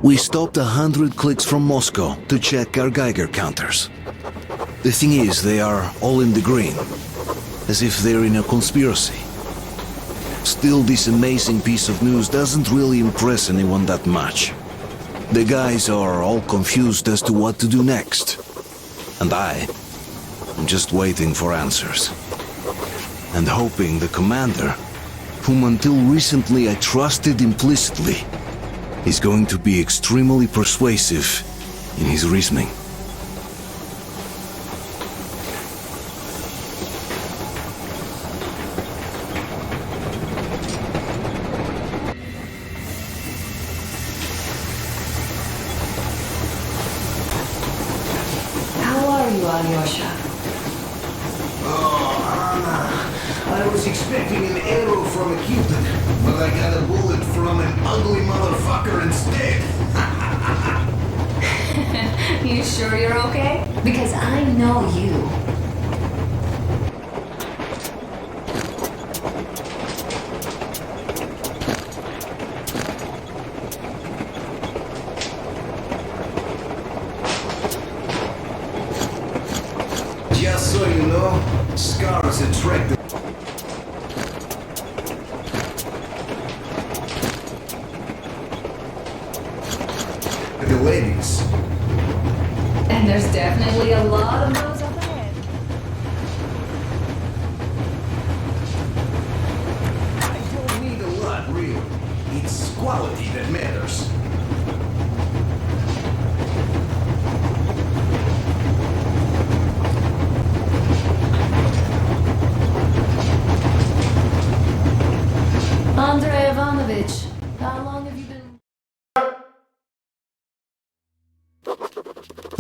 We stopped 100 clicks from Moscow to check our Geiger counters. The thing is, they are all in the green, as if they're in a conspiracy. Still, this amazing piece of news doesn't really impress anyone that much. The guys are all confused as to what to do next. And I'm just waiting for answers. And hoping the commander, whom until recently I trusted implicitly, is going to be extremely persuasive in his reasoning. How are you, Alyosha? Oh, Anna, I was expecting an arrow from a Cupid, but I got a bullet from an ugly motherfucker instead. You sure you're okay? Because I know you. Just so you know, scars attract the ladies. And there's definitely a lot of those up ahead. I don't need a lot, really. It's quality that matters. Andrei Ivanovich, how long have you been...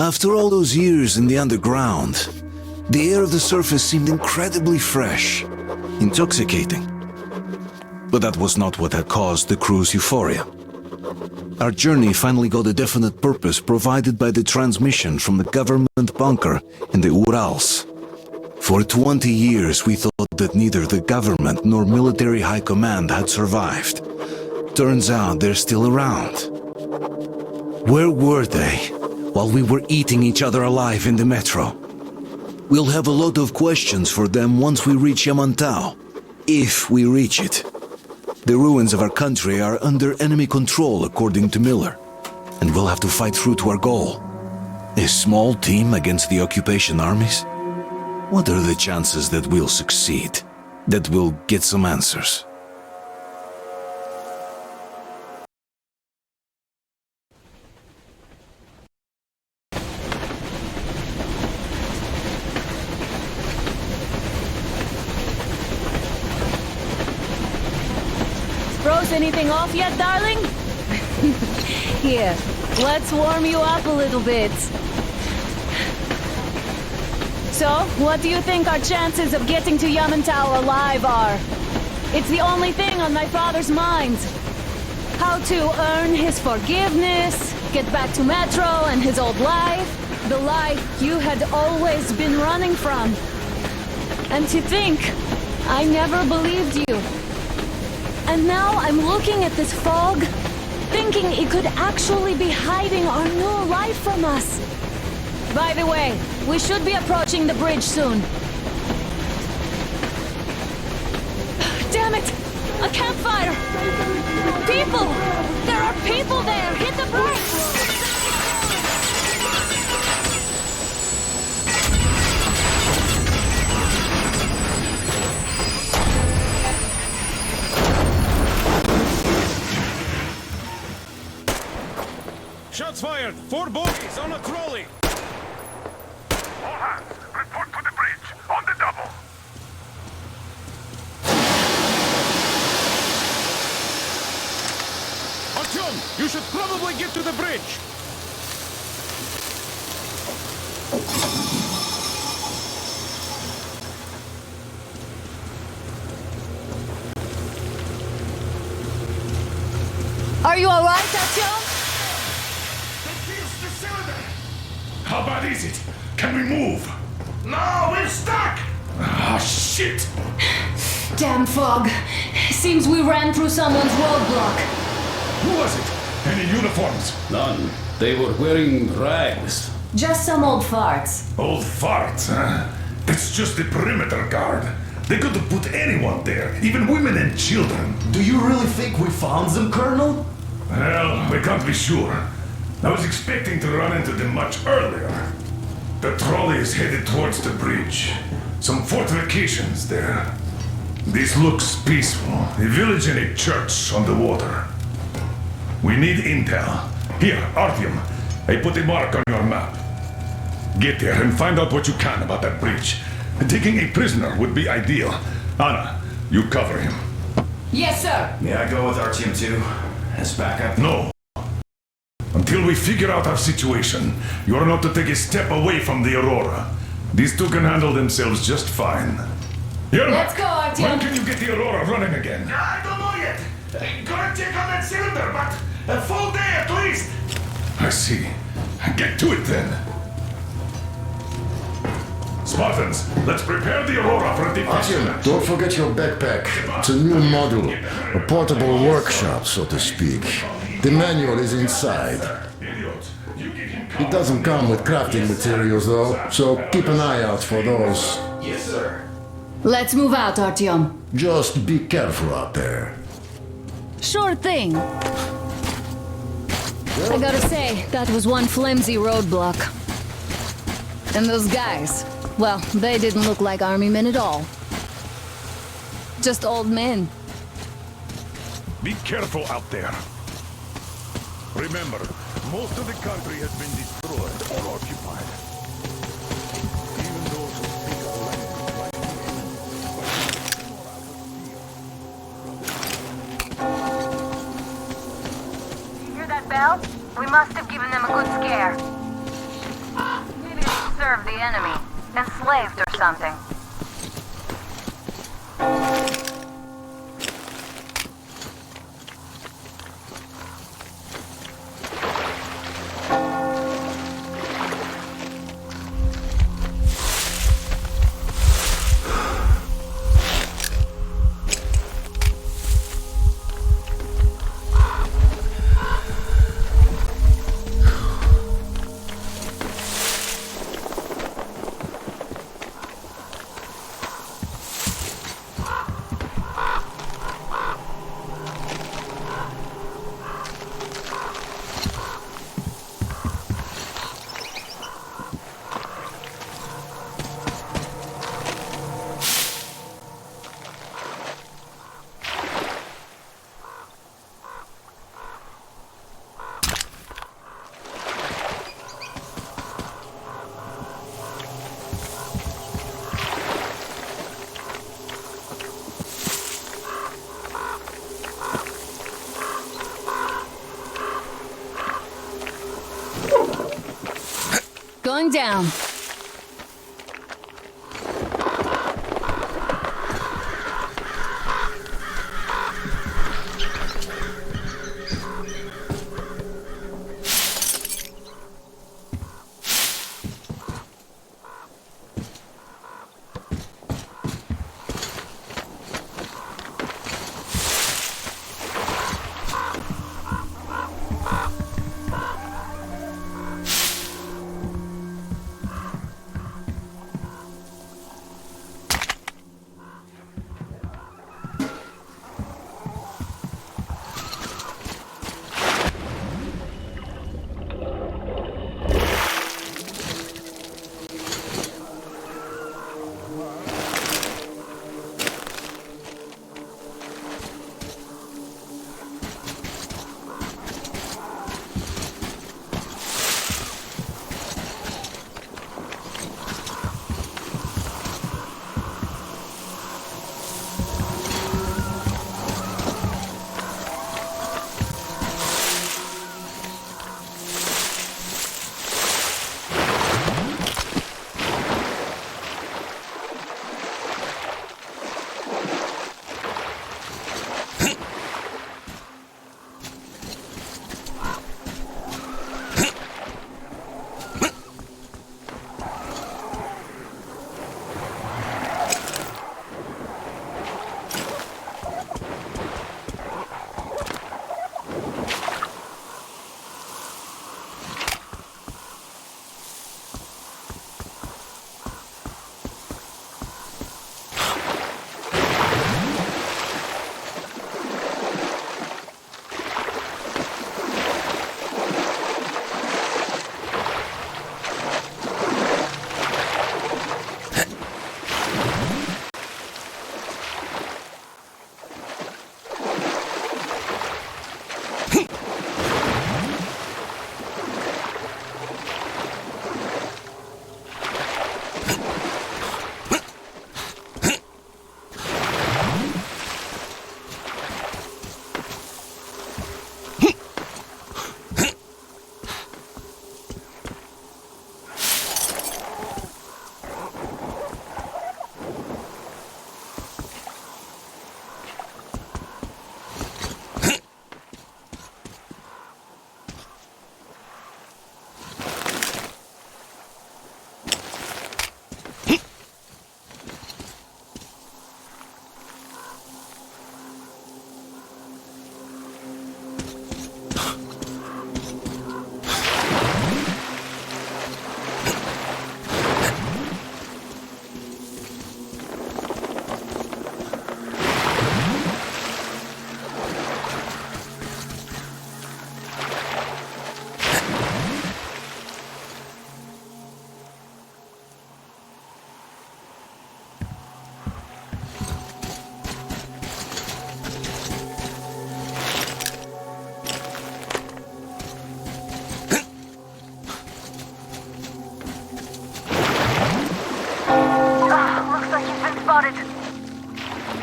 After all those years in the underground, the air of the surface seemed incredibly fresh, intoxicating. But that was not what had caused the crew's euphoria. Our journey finally got a definite purpose provided by the transmission from the government bunker in the Urals. For 20 years we thought that neither the government nor military high command had survived. Turns out they're still around. Where were they while we were eating each other alive in the metro? We'll have a lot of questions for them once we reach Yamantau, if we reach it. The ruins of our country are under enemy control, according to Miller, and we'll have to fight through to our goal. A small team against the occupation armies? What are the chances that we'll succeed? That we'll get some answers? Froze anything off yet, darling? Here, let's warm you up a little bit. So, what do you think our chances of getting to Yamantau alive are? It's the only thing on my father's mind. How to earn his forgiveness, get back to Metro and his old life, the life you had always been running from. And to think, I never believed you. And now I'm looking at this fog, thinking it could actually be hiding our new life from us. By the way, we should be approaching the bridge soon. Damn it! A campfire! People! There are people there! Hit the brakes! Shots fired! 4 bogies on a trolley! All hands, report to the bridge, on the double. Artyom, you should probably get to the bridge! Are you alright, Artyom? How bad is it? Can we move? No, we're stuck! Ah, shit! Damn fog. Seems we ran through someone's roadblock. Who was it? Any uniforms? None. They were wearing rags. Just some old farts. Old farts, huh? It's just the perimeter guard. They could have put anyone there, even women and children. Do you really think we found them, Colonel? Well, we can't be sure. I was expecting to run into them much earlier. The trolley is headed towards the bridge. Some fortifications there. This looks peaceful. A village and a church on the water. We need intel. Here, Artyom. I put a mark on your map. Get there and find out what you can about that bridge. Taking a prisoner would be ideal. Anna, you cover him. Yes, sir. May I go with Artyom too? As backup? No. Until we figure out our situation, you are not to take a step away from the Aurora. These two can handle themselves just fine. Yermak, Let's go, Artyom. when can you get the Aurora running again? I don't know yet. Gonna check on that cylinder, but a full day at least. I see. Get to it then. Spartans, let's prepare the Aurora for a defense. Artyom, don't forget your backpack. It's a new model. A portable workshop, so to speak. The manual is inside. Idiot, you give him It doesn't come with crafting materials, though, so keep an eye out for those. Yes, sir. Let's move out, Artyom. Just be careful out there. Sure thing. I gotta say, that was one flimsy roadblock. And those guys, well, they didn't look like army men at all. Just old men. Be careful out there. Remember, most of the country has been destroyed or occupied. Even those who speak our language like You hear that bell? We must have given them a good scare. Maybe they served the enemy, enslaved or something. Going down.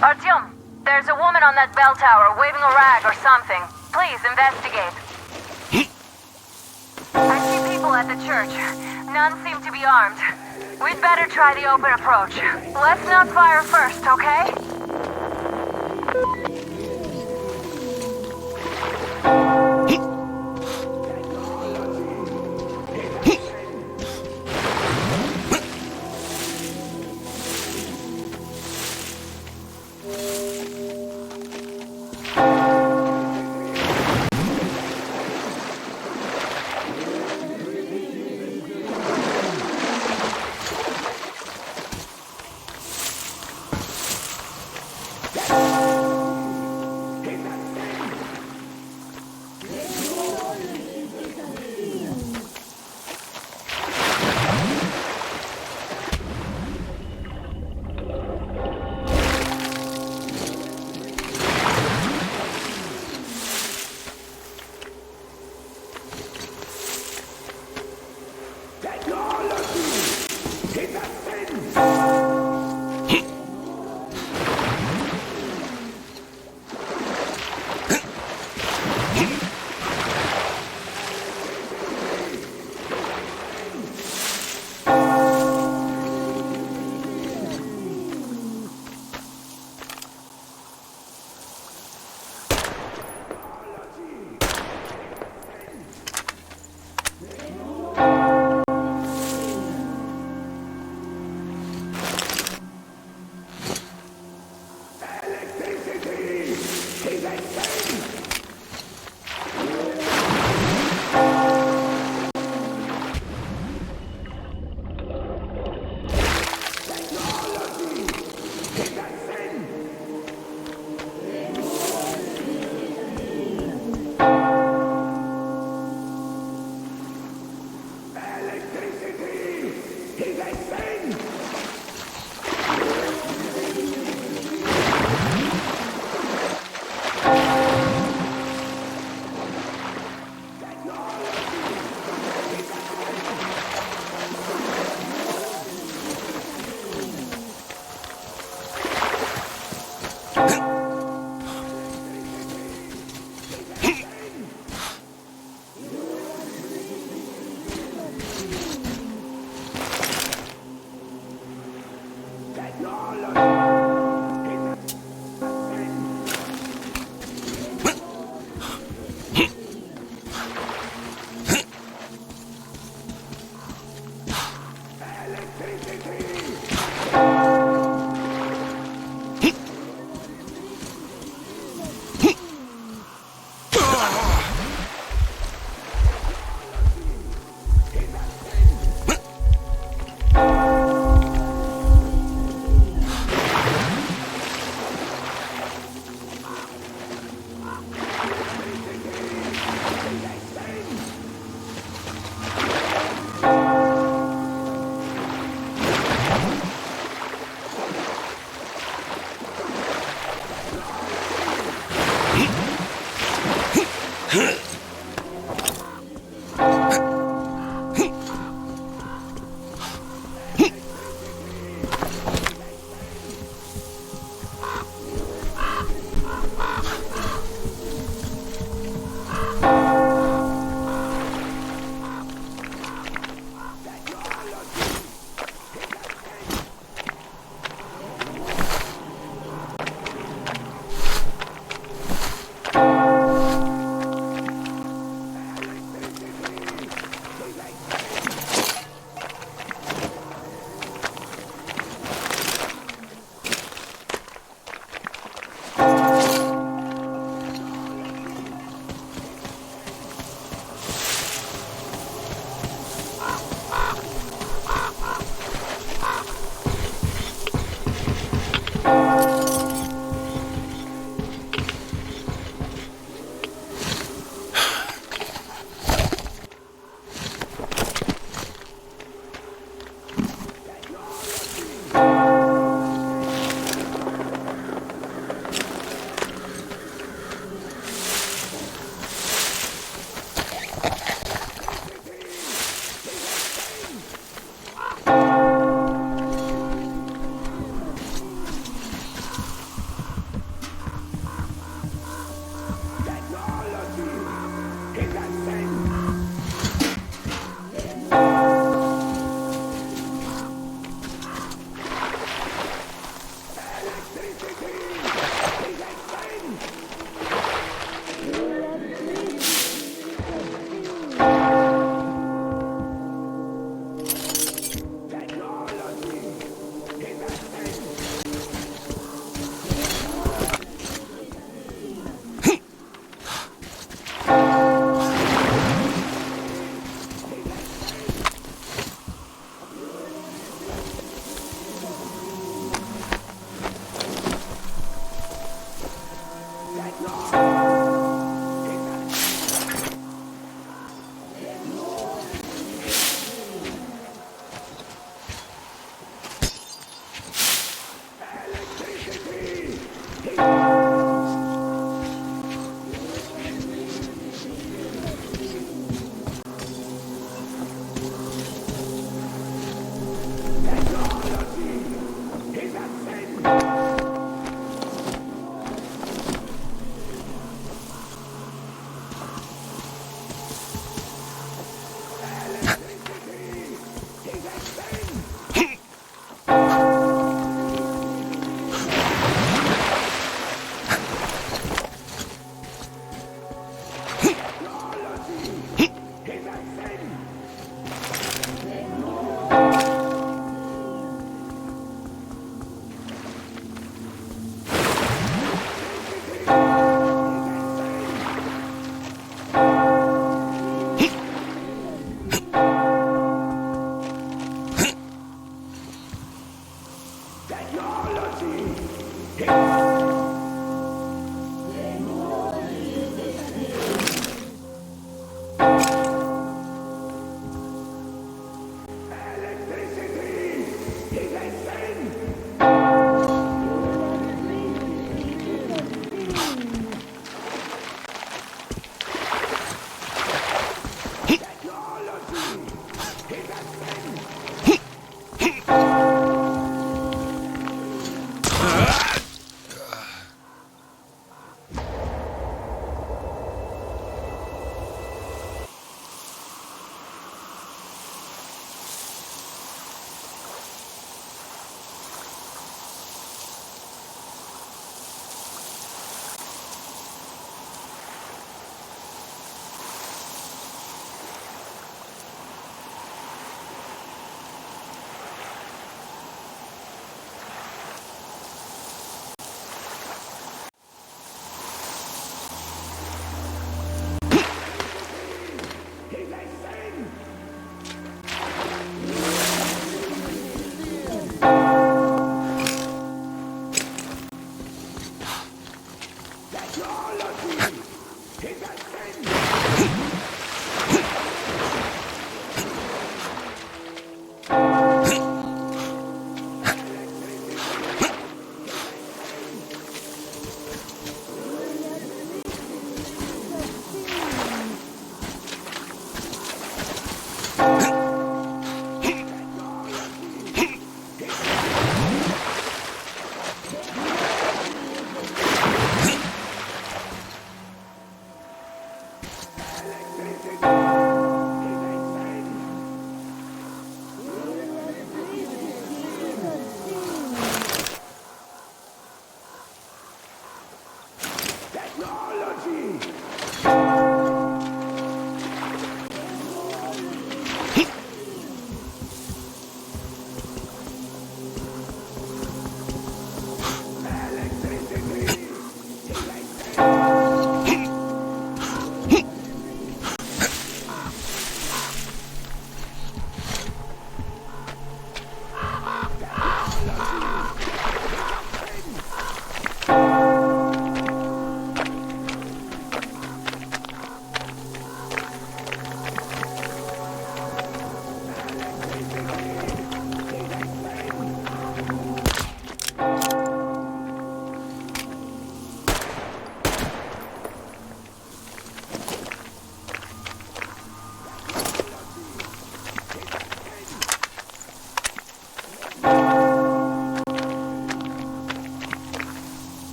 Artyom, there's a woman on that bell tower waving a rag or something. Please investigate. I see people at the church. None seem to be armed. We'd better try the open approach. Let's not fire first, okay?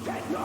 Huh?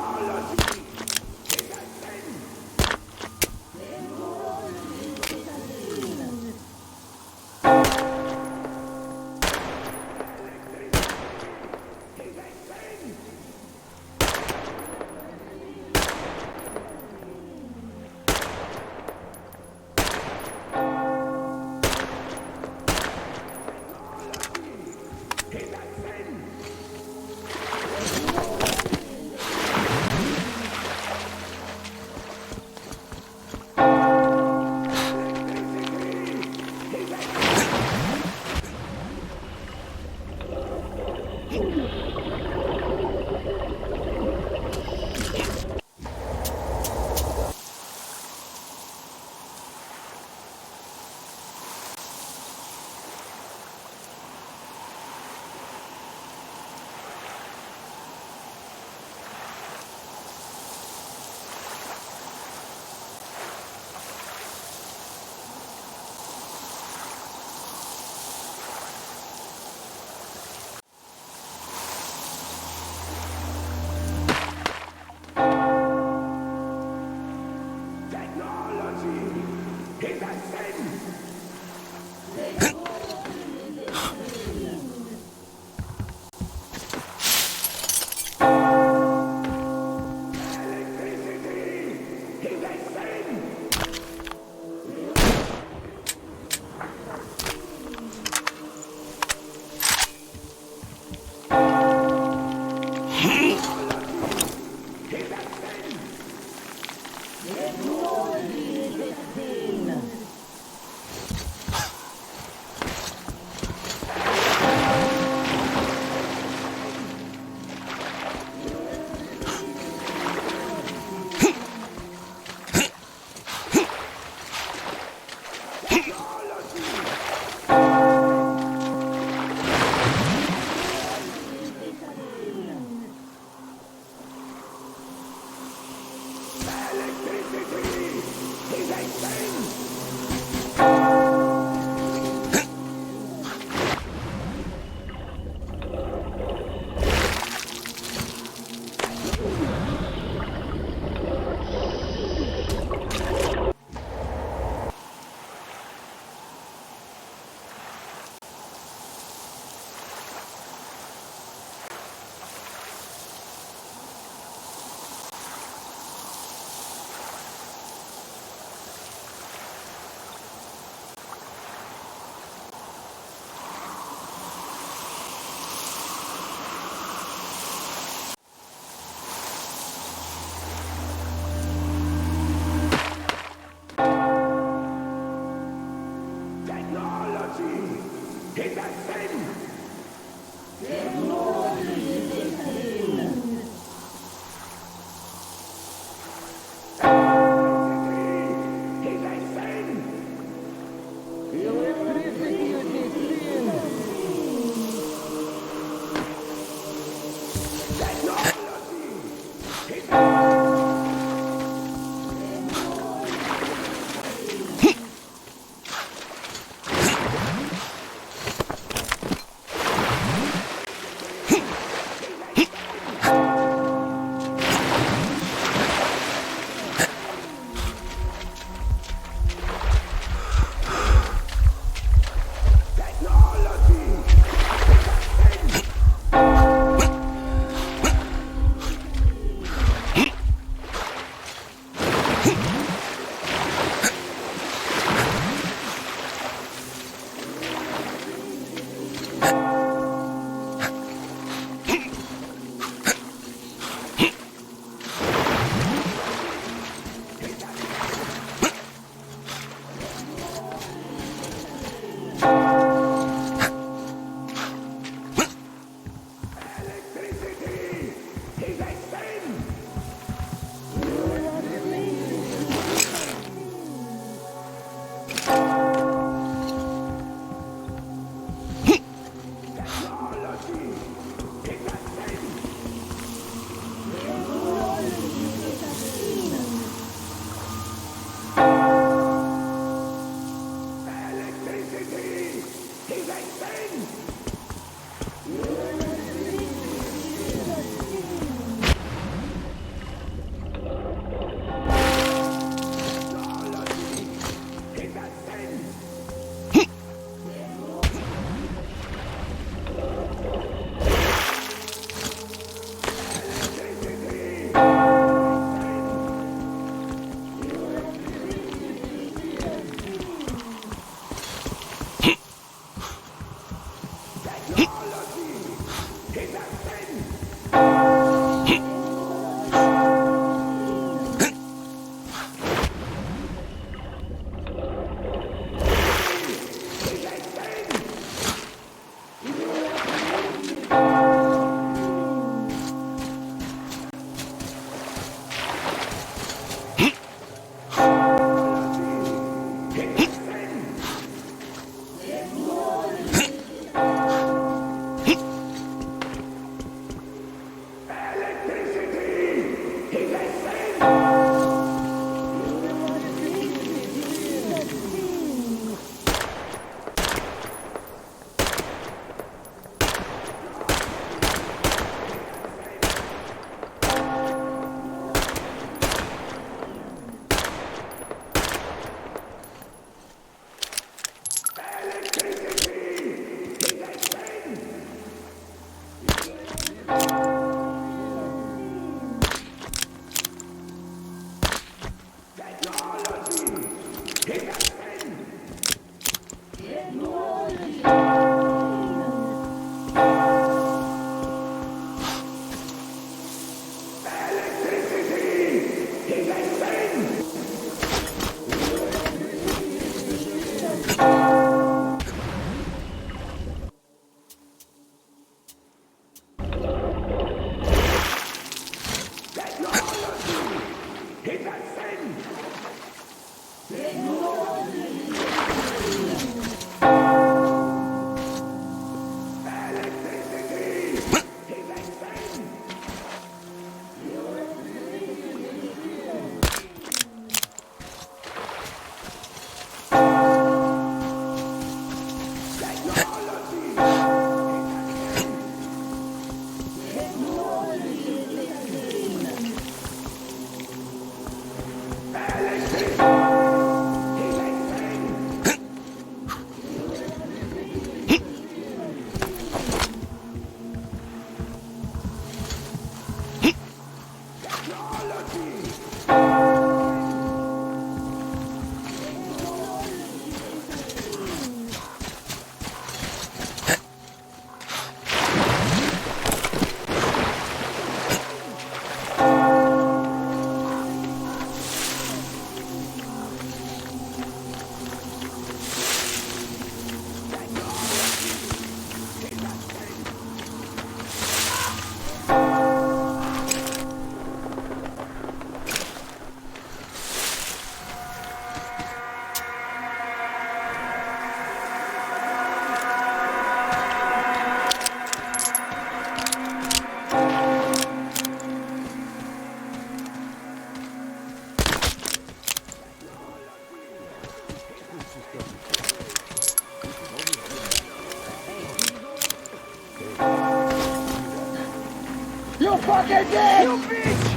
You fucking bitch! You bitch!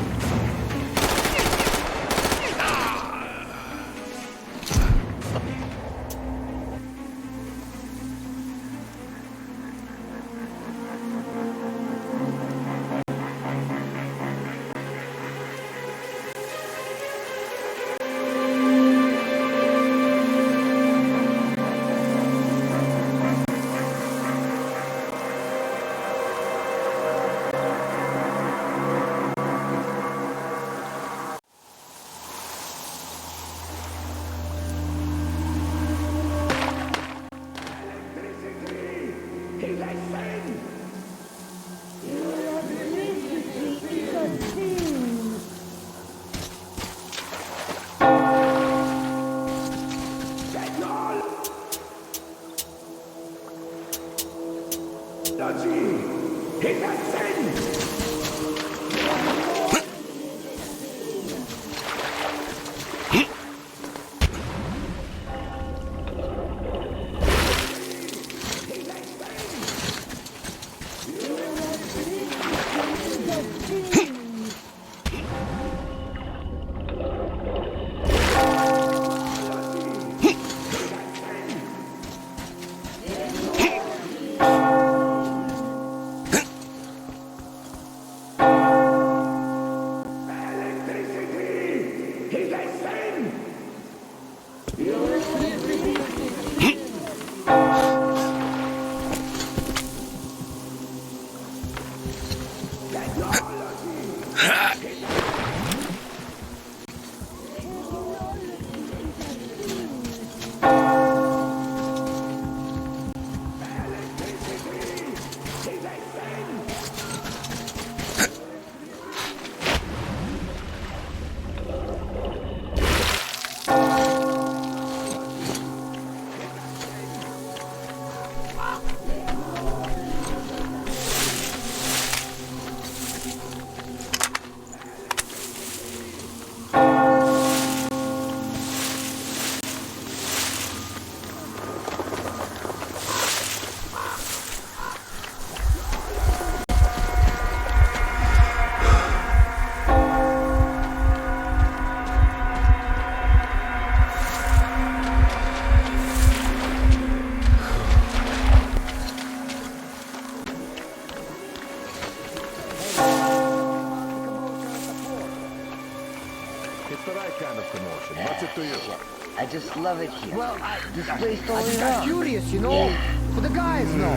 I just love it here. Well, this place totally wrong. Curious, you know? For the guys know.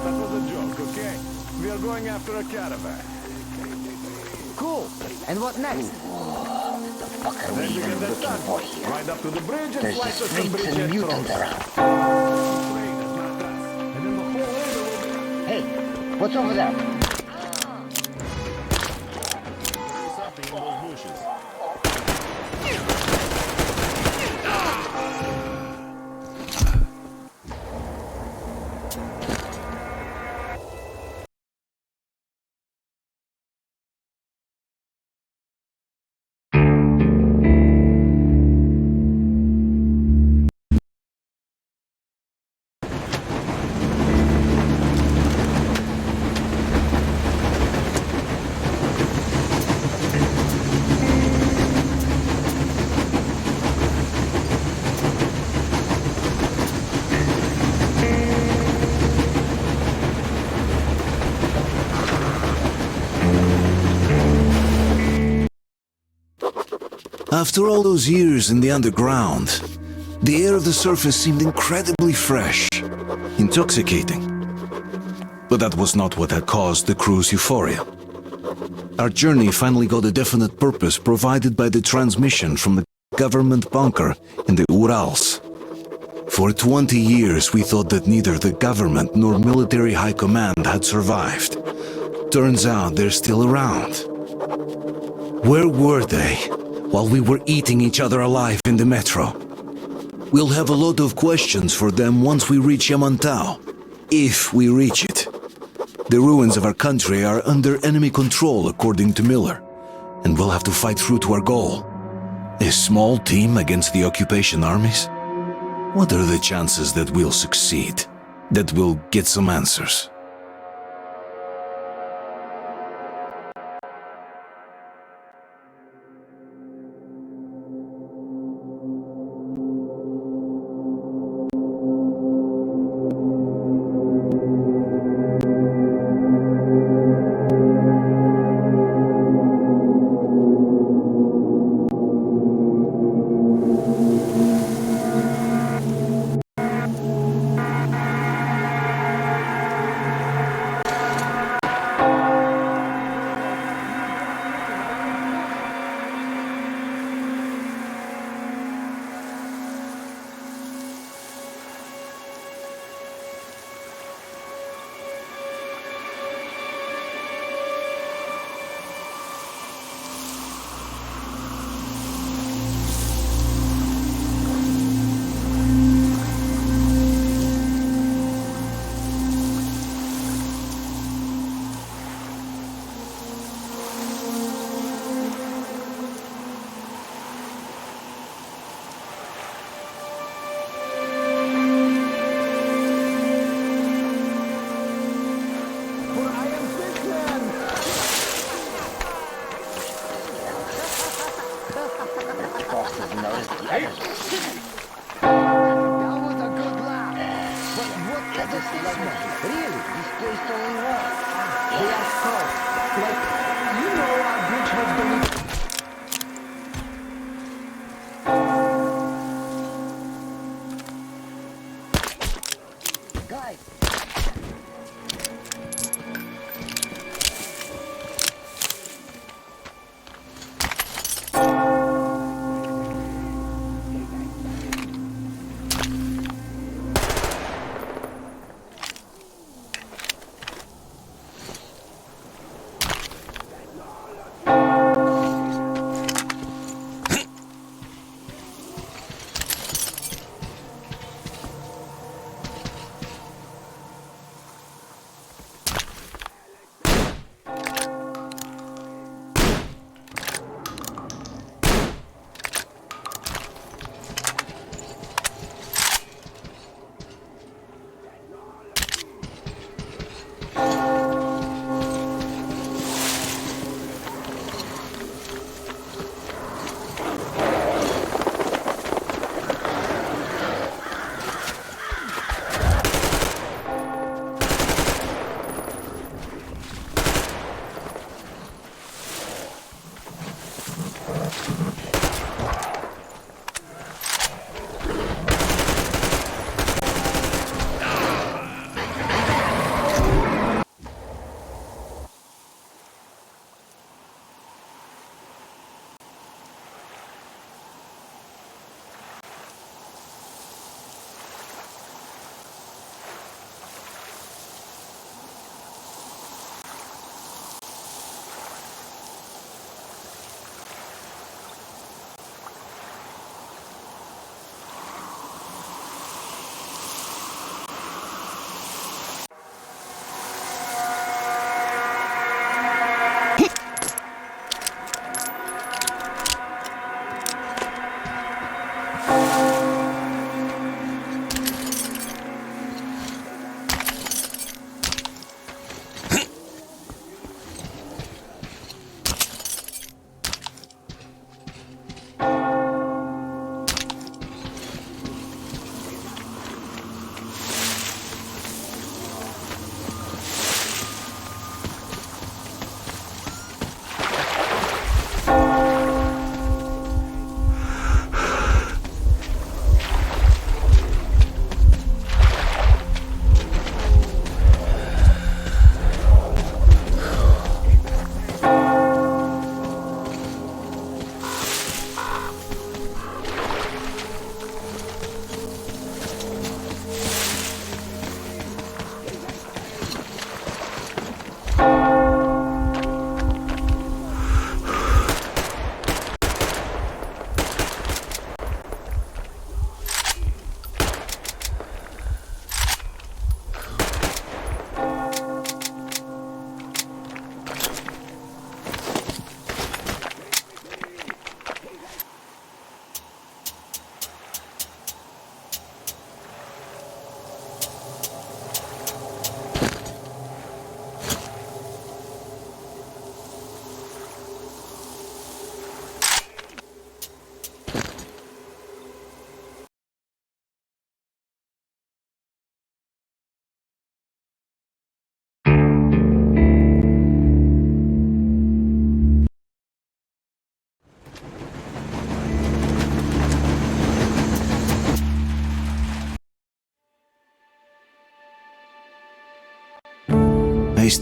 That was a joke, okay? We are going after a caravan. Cool. And what next? The fuck are we even looking for here? Right up to the bridge and There's slice just us some freaks bridge and mutants around. Hey, what's over there? Something in those bushes. After all those years in the underground, the air of the surface seemed incredibly fresh, intoxicating. But that was not what had caused the crew's euphoria. Our journey finally got a definite purpose provided by the transmission from the government bunker in the Urals. For 20 years we thought that neither the government nor military high command had survived. Turns out they're still around. Where were they while we were eating each other alive in the metro? We'll have a lot of questions for them once we reach Yamantau, if we reach it. The ruins of our country are under enemy control, according to Miller, and we'll have to fight through to our goal. A small team against the occupation armies? What are the chances that we'll succeed? That we'll get some answers?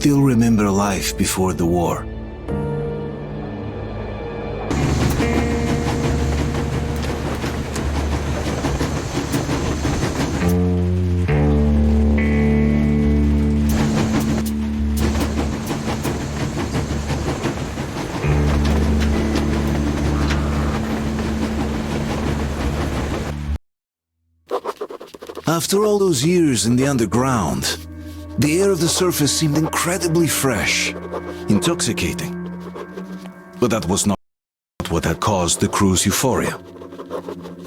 still remember life before the war. After all those years in the underground, the air of the surface seemed incredibly fresh, intoxicating. But that was not what had caused the crew's euphoria.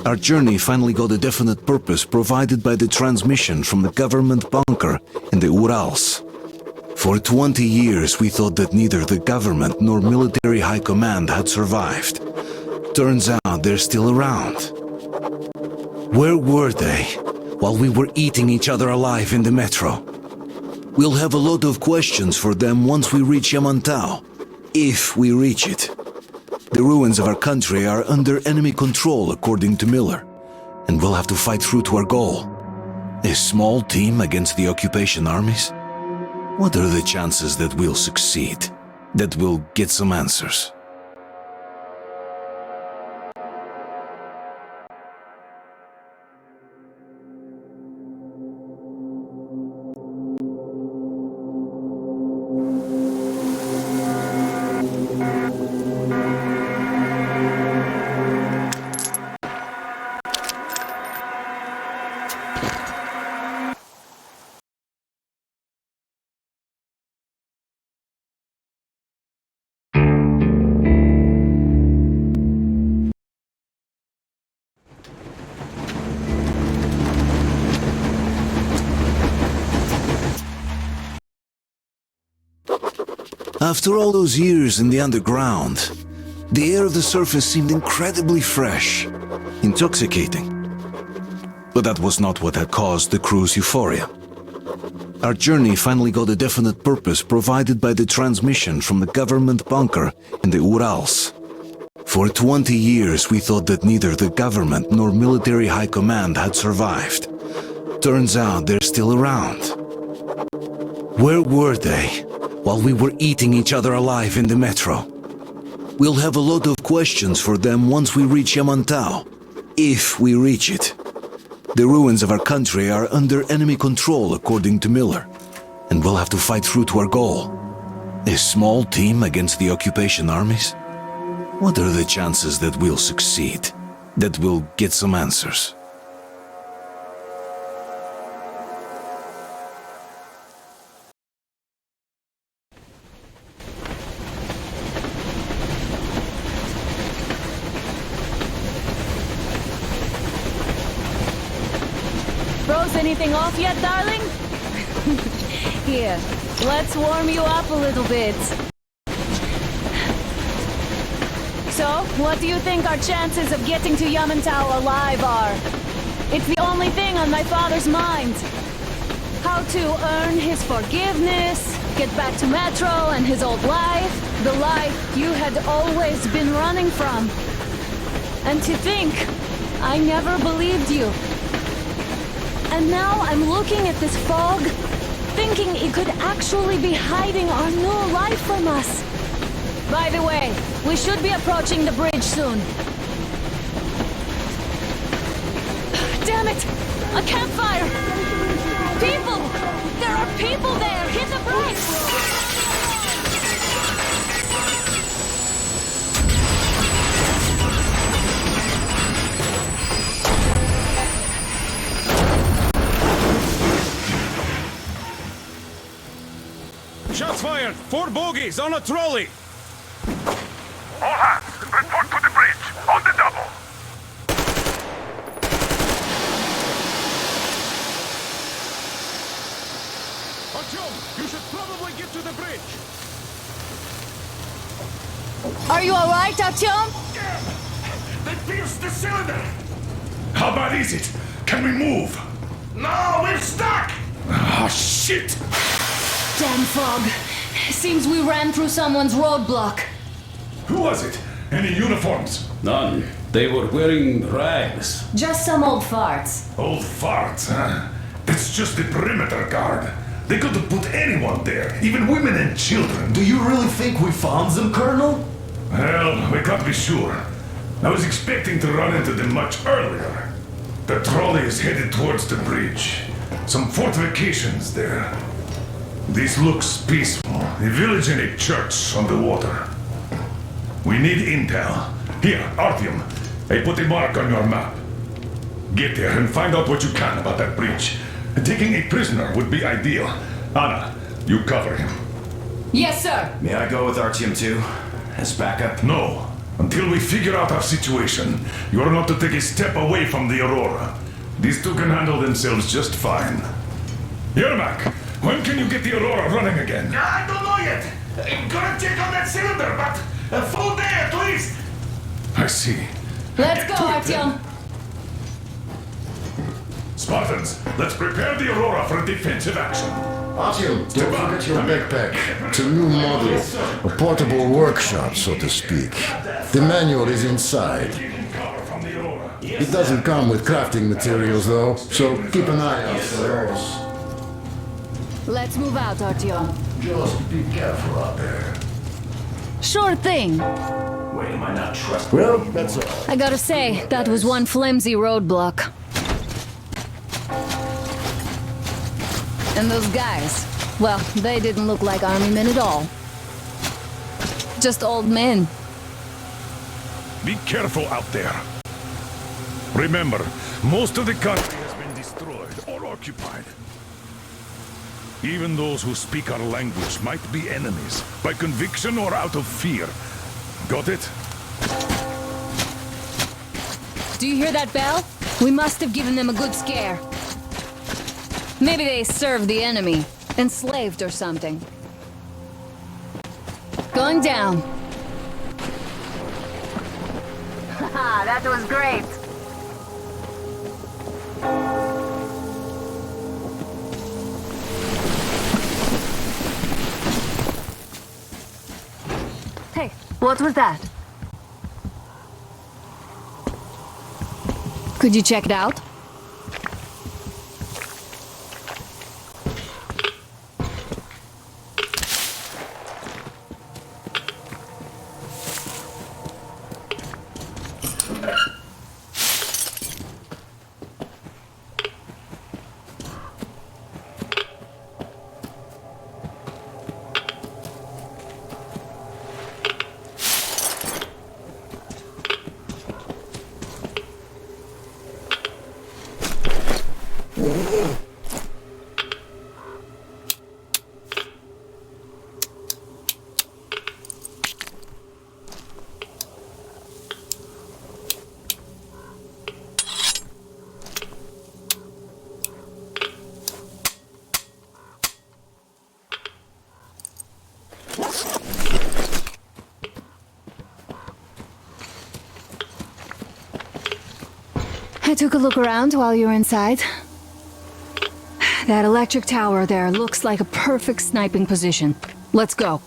Our journey finally got a definite purpose provided by the transmission from the government bunker in the Urals. For 20 years we thought that neither the government nor military high command had survived. Turns out they're still around. Where were they while we were eating each other alive in the metro? We'll have a lot of questions for them once we reach Yamantau, if we reach it. The ruins of our country are under enemy control, according to Miller, and we'll have to fight through to our goal. A small team against the occupation armies? What are the chances that we'll succeed? That we'll get some answers? After all those years in the underground, the air of the surface seemed incredibly fresh, intoxicating. But that was not what had caused the crew's euphoria. Our journey finally got a definite purpose provided by the transmission from the government bunker in the Urals. For 20 years we thought that neither the government nor military high command had survived. Turns out they're still around. Where were they while we were eating each other alive in the metro? We'll have a lot of questions for them once we reach Yamantau, if we reach it. The ruins of our country are under enemy control, according to Miller, and we'll have to fight through to our goal. A small team against the occupation armies? What are the chances that we'll succeed? That we'll get some answers? Froze anything off yet, darling? Here, let's warm you up a little bit. So, what do you think our chances of getting to Yamantau alive are? It's the only thing on my father's mind. How to earn his forgiveness, get back to Metro and his old life, the life you had always been running from. And to think, I never believed you. And now I'm looking at this fog, thinking it could actually be hiding our new life from us. By the way, we should be approaching the bridge soon. Damn it! A campfire! People! There are people there! Hit the brakes! Shots fired! 4 bogies on a trolley! All hands, report to the bridge, on the double! Artyom, you should probably get to the bridge! Are you alright, Artyom? They pierced the cylinder! How bad is it? Can we move? No, we're stuck! Ah, shit! Damn fog. Seems we ran through someone's roadblock. Who was it? Any uniforms? None. They were wearing rags. Just some old farts. Old farts, huh? That's just the perimeter guard. They could have put anyone there, even women and children. Do you really think we found them, Colonel? Well, we can't be sure. I was expecting to run into them much earlier. The trolley is headed towards the bridge. Some fortifications there. This looks peaceful. A village and a church on the water. We need intel. Here, Artyom. I put a mark on your map. Get there and find out what you can about that bridge. Taking a prisoner would be ideal. Anna, you cover him. Yes, sir. May I go with Artyom too? As backup? No. Until we figure out our situation, you are not to take a step away from the Aurora. These two can handle themselves just fine. Yermak, when can you get the Aurora running again? I don't know yet. I'm gonna check on that cylinder, but a full day at least. I see. Let's go, Artyom. Spartans, let's prepare the Aurora for a defensive action. Artyom, don't forget your backpack. It's a new model. A portable workshop, so to speak. The manual is inside. It doesn't come with crafting materials, though, so keep an eye out for those. Let's move out, Artyom. Just be careful out there. Sure thing. Wait, am I not trustworthy? Well, that's all. I gotta say, that was one flimsy roadblock. And those guys, well, they didn't look like army men at all. Just old men. Be careful out there. Remember, most of the country has been destroyed or occupied. Even those who speak our language might be enemies, by conviction or out of fear. Got it? Do you hear that bell? We must have given them a good scare. Maybe they served the enemy, enslaved or something. Going down. Haha, that was great. Hey, what was that? Could you check it out? I took a look around while you were inside. That electric tower there looks like a perfect sniping position. Let's go.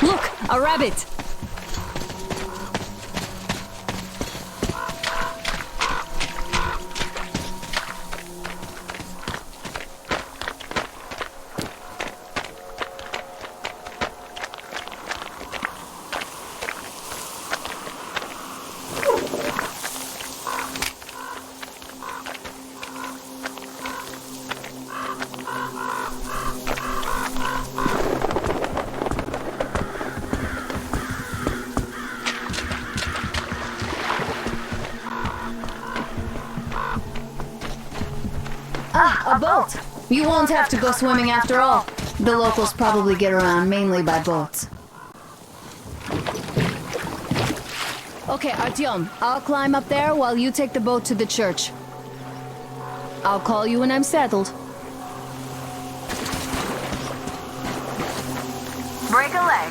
Look, a rabbit! Ah, a boat! You won't have to go swimming after all. The locals probably get around mainly by boats. Okay, Artyom, I'll climb up there while you take the boat to the church. I'll call you when I'm settled. Break a leg.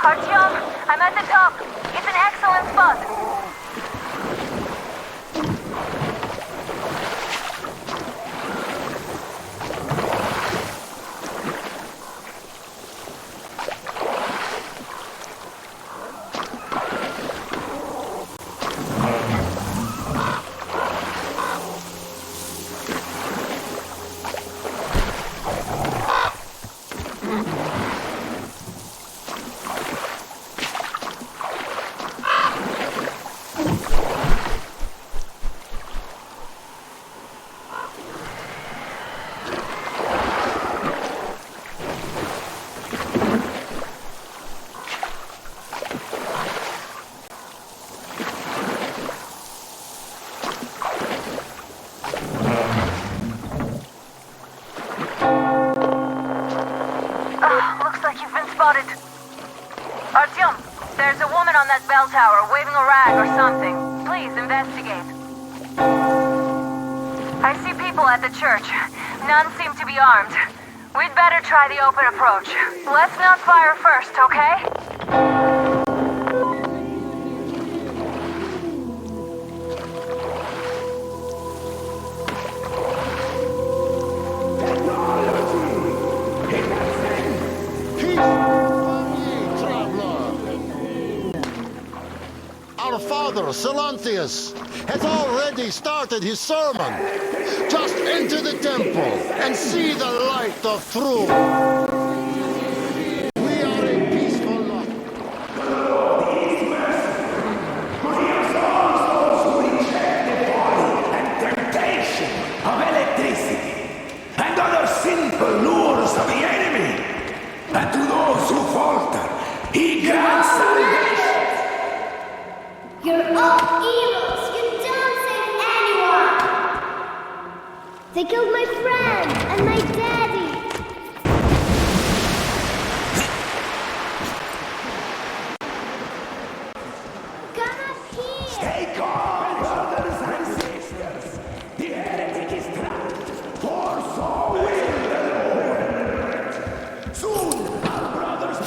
Artyom, I'm at the top. It's an excellent spot. Artyom, there's a woman on that bell tower waving a rag or something. Please investigate. I see people at the church. None seem to be armed. We'd better try the open approach. Let's not fire first, okay? Our father, Silanthius, has already started his sermon. Just enter the temple and see the light of truth. We are a peaceful lot. And temptation of electricity and other sinful lures of the enemy. And to those who falter, he grants salvation. You're all evils! You don't save anyone! They killed my friend and my daddy! Come up here! Stay calm, brothers and sisters! The heretic is trapped, for so will the Lord! Soon, our brothers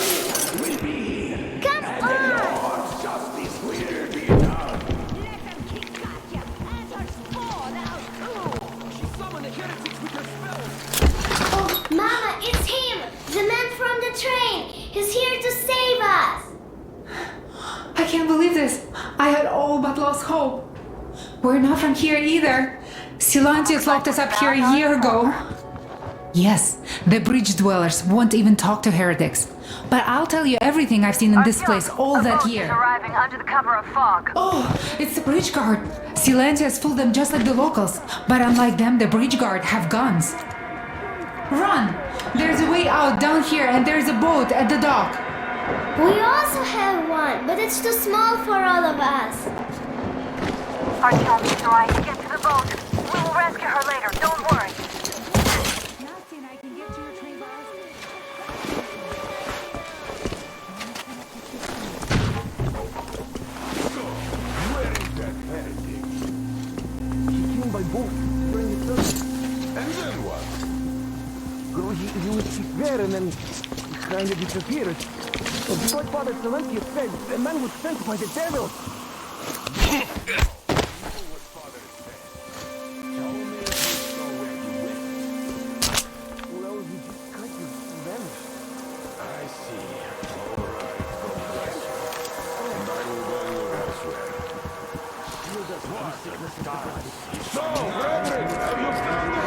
will be here! Come and on! the Lord's justice will be done! Oh, Mama, it's him! The man from the train! He's here to save us! I can't believe this. I had all but lost hope. We're not from here either. Silanthius locked us up here a year ago. Yes, the bridge dwellers won't even talk to heretics. But I'll tell you everything I've seen in this place all that year. Arriving under the cover of fog. Oh, it's the bridge guard. Silanthius fooled them just like the locals. But unlike them, the bridge guard have guns. Run! There's a way out down here and there's a boat at the dock. We also have one, but it's too small for all of us. Artyom, it's right. Get to the boat. We will rescue her later. Don't worry. By boat during the service. And then what? Girl, he was there and then he kind of disappeared. Well, just like Father Silanthius said, the man was sent by the devil. Well, he just kind of vanished. I see. All right, God bless you. And I will go look elsewhere. So, brethren, have you found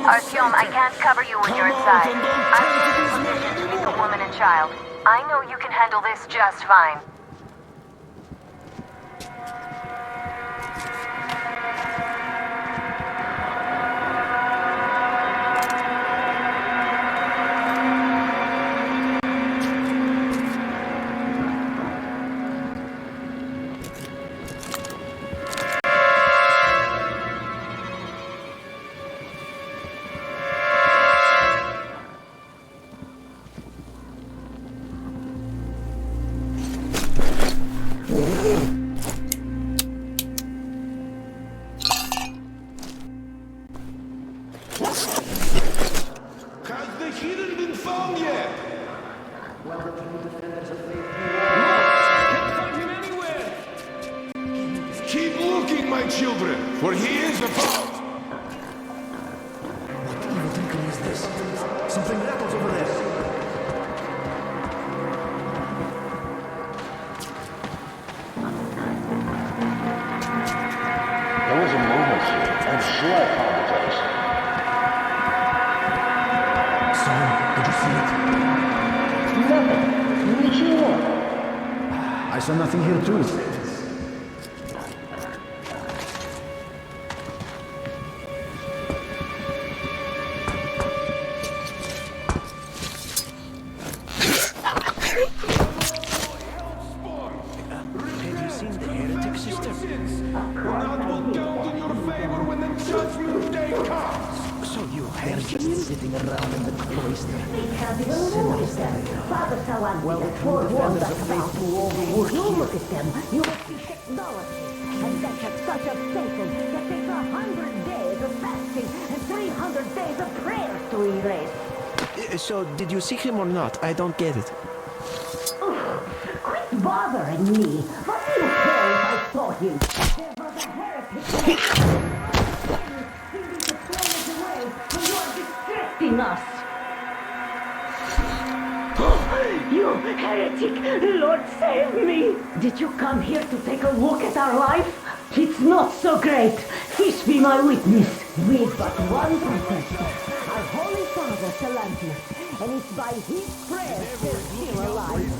Artyom, I can't cover you when you're inside. I'm in a position to take a woman and child. I know you can handle this just fine. Has the hidden been found yet? Can't find him anywhere. Keep looking, my children, for he is about. What evil tinkling is this? Something rattles over there. There was a movement here. I'm sure I found the place. Simon, did you see it? Nothing. Ничего. I saw nothing here too. Have you seen the heretic sister? Not will count in your favor when the judgment day comes. So you are just sitting around in the cloister. Father Sawan, well, the forewarned us about to all the work. You look at them, you will see technology. And they have such a Satan that takes 100 days of fasting and 300 days of prayers to erase. So, did you see him or not? I don't get it. Quit bothering me. What do you care if I saw him? There was a heretic. You need to throw us away, for you are distracting us. You heretic! Lord, save me! Did you come here to take a look at our life? It's not so great. Fish be my witness. We've but one protector, our Holy Father Salantius, and it's by his prayers we're still alive.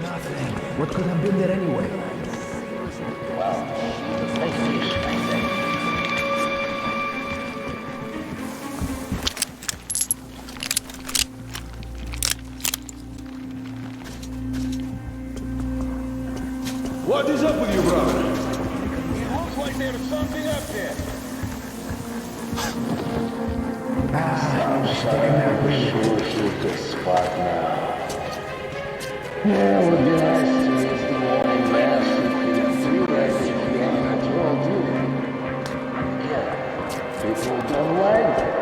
Nothing. What could have been there anyway? Well, they fish, I think. What is up with you, brother? It looks like there's something up there. Shoot this spot now. Yeah, what did I see is the morning mass you right here. I told you. Yeah, people don't like it.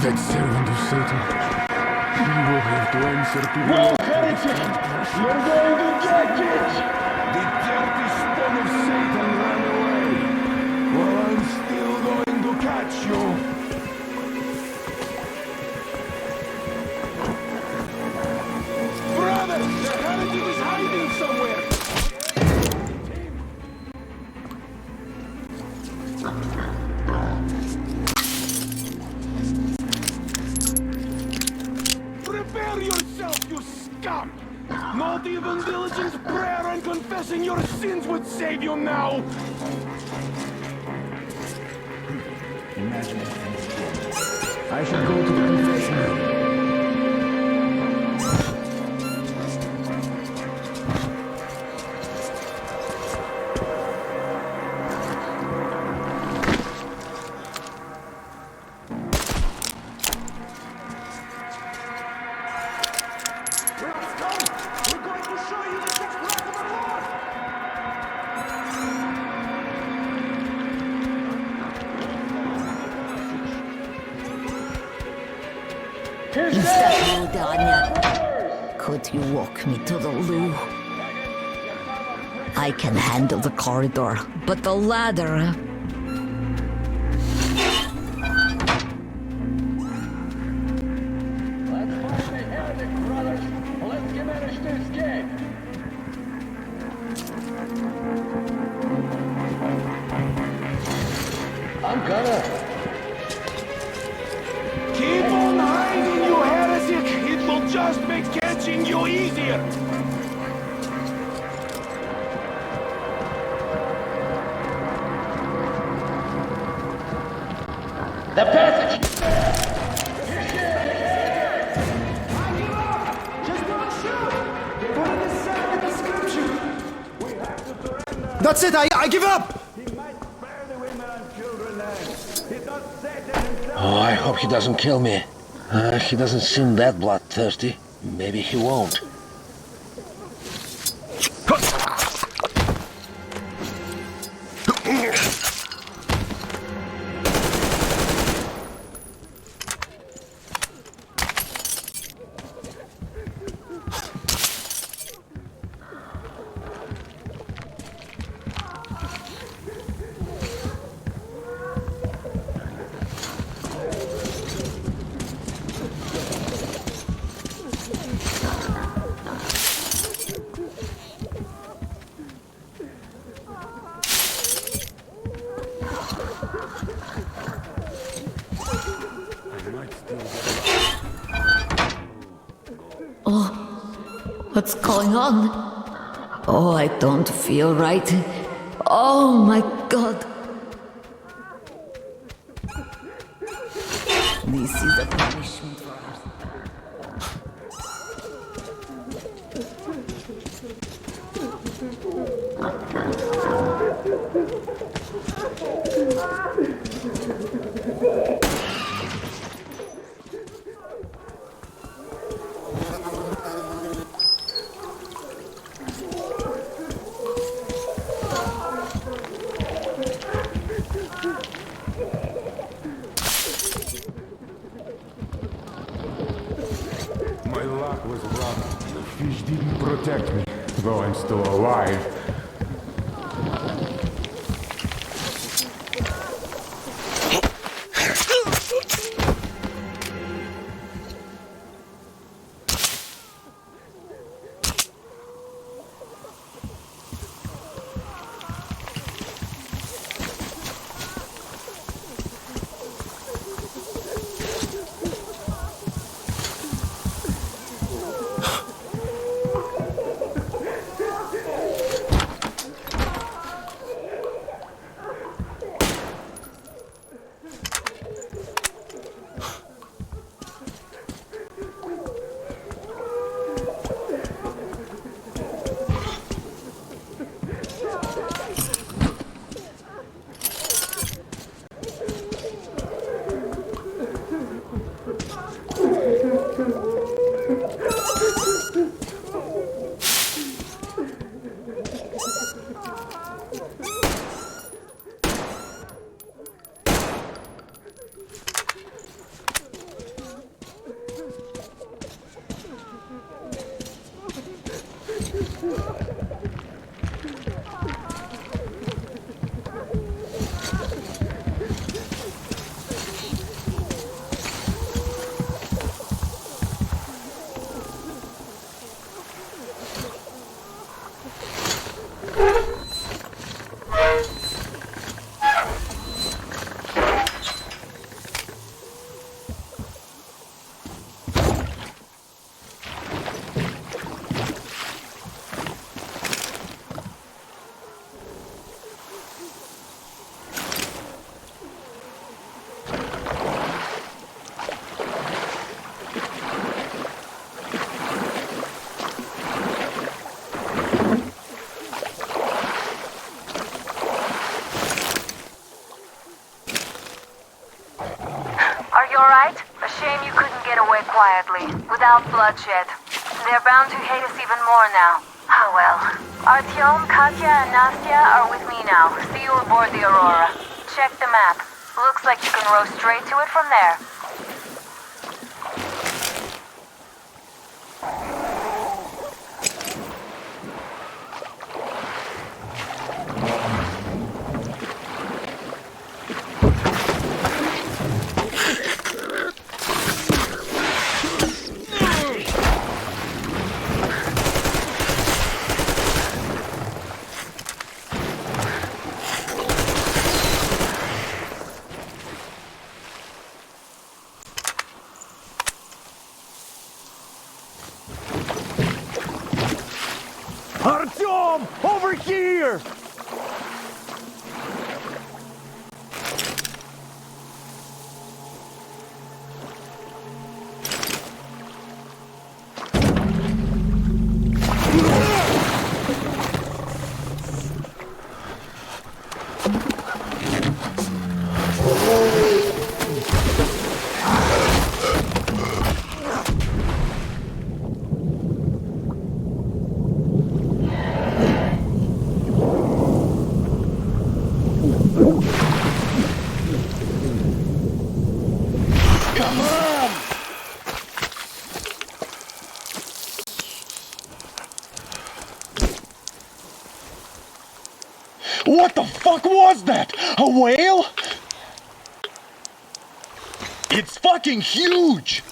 That servant of Satan, he will have to answer to the Lord. Heretic! You're going to get it! The dirty spawn of Satan ran away. Well, I'm still going to catch you. Brother, the heretic is hiding somewhere. Prepare yourself, you scum! Not even diligent prayer and confessing your sins would save you now! Imagine it. I shall go to the confessional. Danya. Could you walk me to the loo? I can handle the corridor, but the ladder... I'm gonna. Keep on hiding, you heretic! It will just make catching you easier! The passage! That's it, I give up! Oh, I hope he doesn't kill me. He doesn't seem that bloodthirsty. Maybe he won't. What's going on? Oh, I don't feel right. Oh my god. This is a punishment for us. My luck was rotten. The fish didn't protect me, though I'm still alive. Quietly, without bloodshed. They're bound to hate us even more now. Ah, well. Artyom, Katya, and Nastya are with me now. See you aboard the Aurora. Check the map. Looks like you can row straight to it from there. Artyom! Over here! What the fuck was that? A whale? It's fucking huge!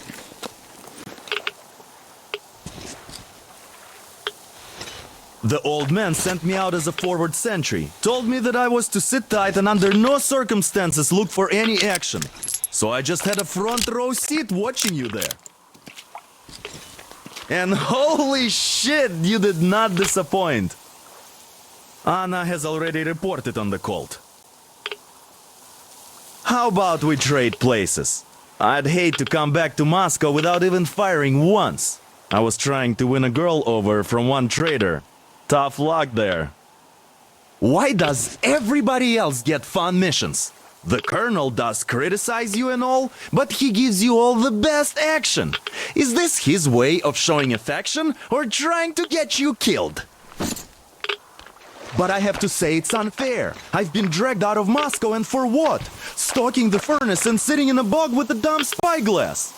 The old man sent me out as a forward sentry, told me that I was to sit tight and under no circumstances look for any action. So I just had a front row seat watching you there. And holy shit, you did not disappoint. Anna has already reported on the cult. How about we trade places? I'd hate to come back to Moscow without even firing once. I was trying to win a girl over from one trader. Tough luck there. Why does everybody else get fun missions? The colonel does criticize you and all, but he gives you all the best action. Is this his way of showing affection or trying to get you killed? But I have to say it's unfair. I've been dragged out of Moscow, and for what? Stalking the furnace and sitting in a bog with a dumb spyglass.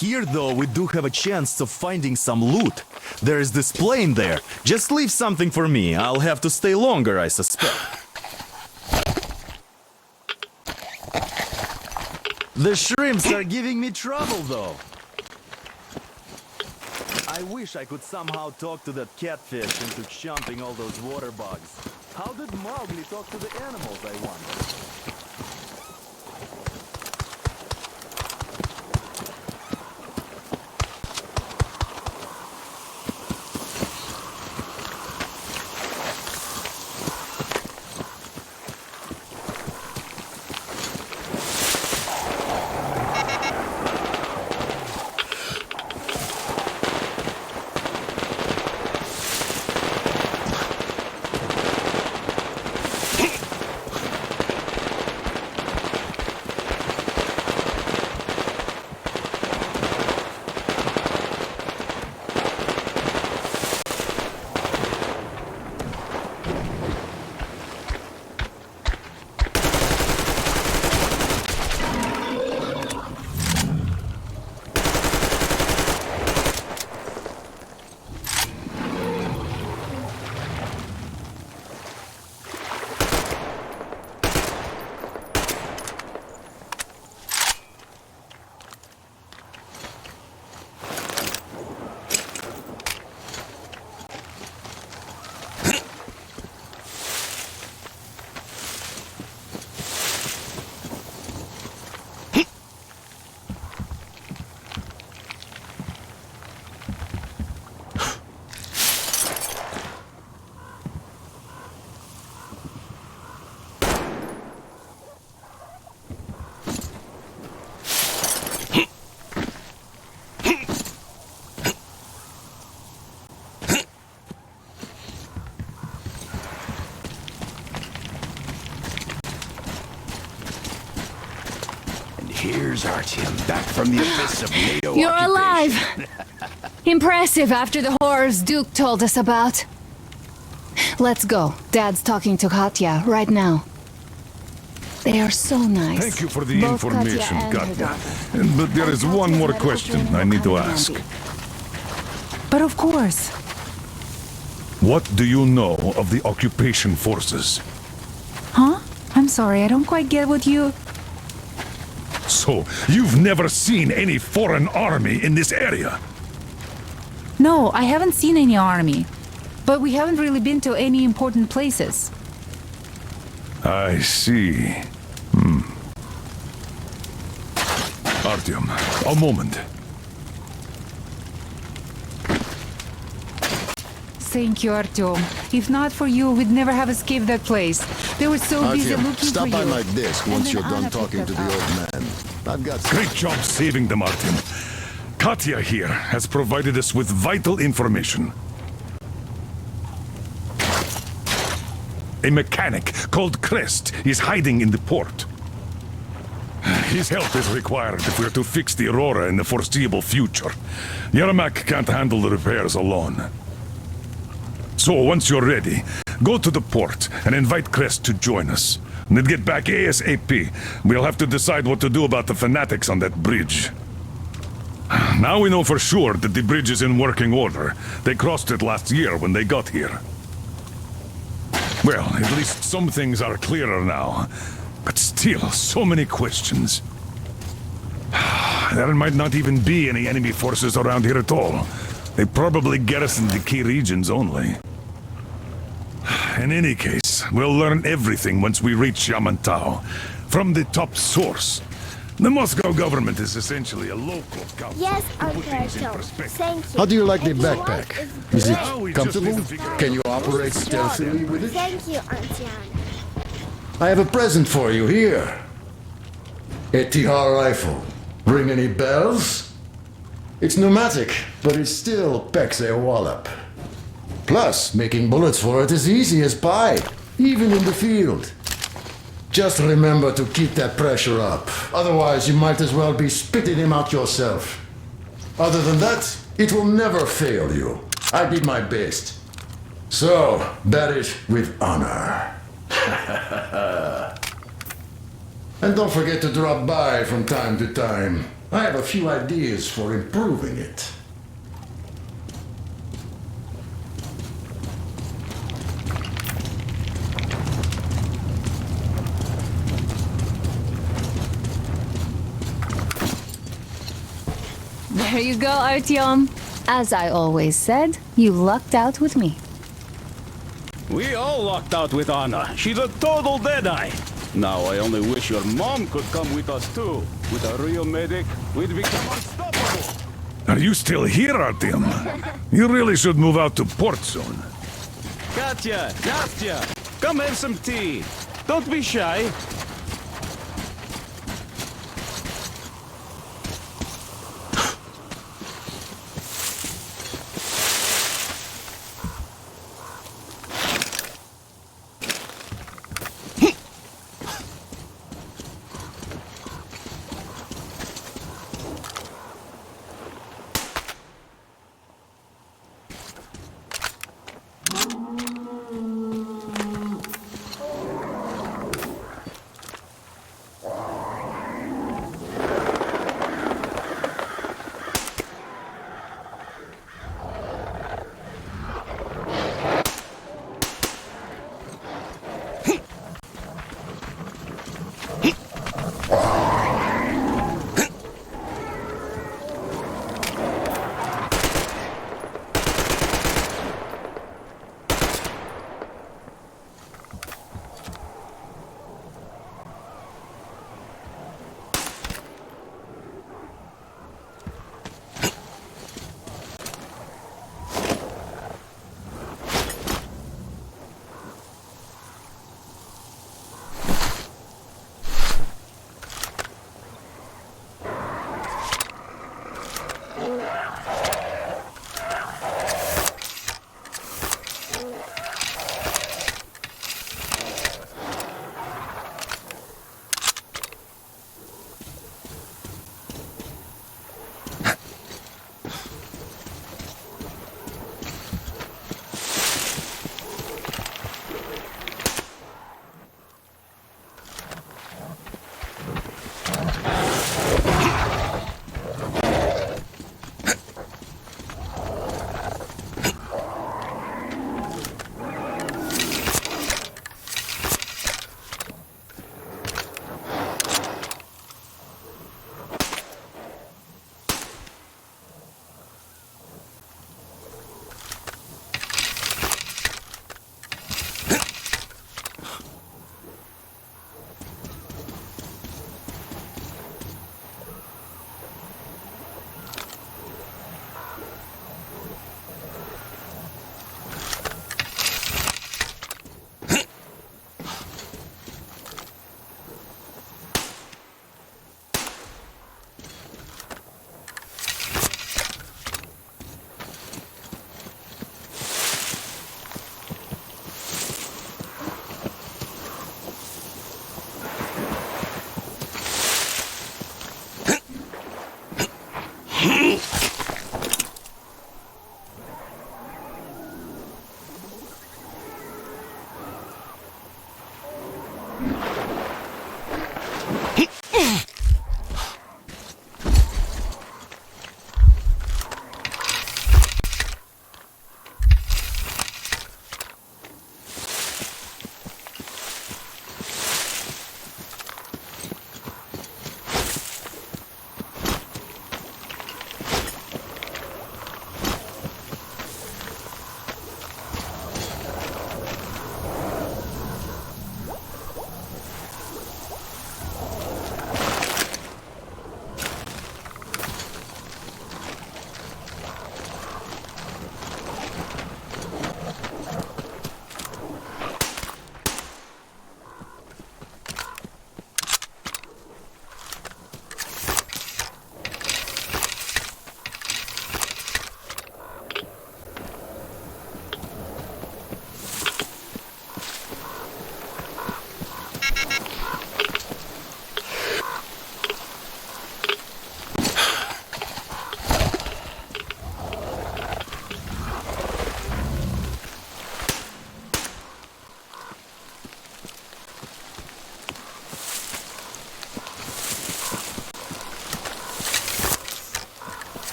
Here, though, we do have a chance of finding some loot. There is this plane there. Just leave something for me. I'll have to stay longer, I suspect. The shrimps are giving me trouble, though. I wish I could somehow talk to that catfish into chomping all those water bugs. How did Mowgli talk to the animals, I wonder? Here's Artyom, back from the abyss of NATO You're occupation. alive! Impressive after the horrors Duke told us about. Let's go. Dad's talking to Katya right now. They are so nice. Thank you for the Both information, Katya and her Katya. daughter. But there is one more question I need to ask. But of course. What do you know of the occupation forces? Huh? I'm sorry, I don't quite get what you... So, you've never seen any foreign army in this area? No, I haven't seen any army. But we haven't really been to any important places. I see. Artyom, a moment. thank you, Artyom. If not for you, we'd never have escaped that place. They were so busy Artyom, looking stop for by you. my desk And once then you're done Anna talking picked to us the up. old man. I've got Great job saving them, Artyom. Katya here has provided us with vital information. A mechanic called Crest is hiding in the port. His help is required if we're to fix the Aurora in the foreseeable future. Yermak can't handle the repairs alone. So once you're ready, go to the port and invite Crest to join us. And then get back ASAP. We'll have to decide what to do about the fanatics on that bridge. Now we know for sure that the bridge is in working order. They crossed it last year when they got here. Well, at least some things are clearer now. But still, so many questions. There might not even be any enemy forces around here at all. They probably garrison the key regions only. In any case, we'll learn everything once we reach Yamantau. From the top source. The Moscow government is essentially a local council. Yes, to put Uncle things in Artyom. perspective. Thank you. How do you like the And your backpack? wife Is it Now we just comfortable? need to figure out- Can you operate stealthily with it? Thank you, Auntie Anna. I have a present for you here. A TR rifle. Ring any bells? It's pneumatic, but it still packs a wallop. Plus, making bullets for it is easy as pie, even in the field. Just remember to keep that pressure up. Otherwise, you might as well be spitting him out yourself. Other than that, it will never fail you. I did my best. So, bear it with honor. And don't forget to drop by from time to time. I have a few ideas for improving it. There you go, Artyom. As I always said, you lucked out with me. We all lucked out with Anna. She's a total deadeye. Now I only wish your mom could come with us too. With a real medic, we'd become unstoppable. Are you still here, Artyom? You really should move out to port soon. Katya, Nastya, come have some tea. Don't be shy.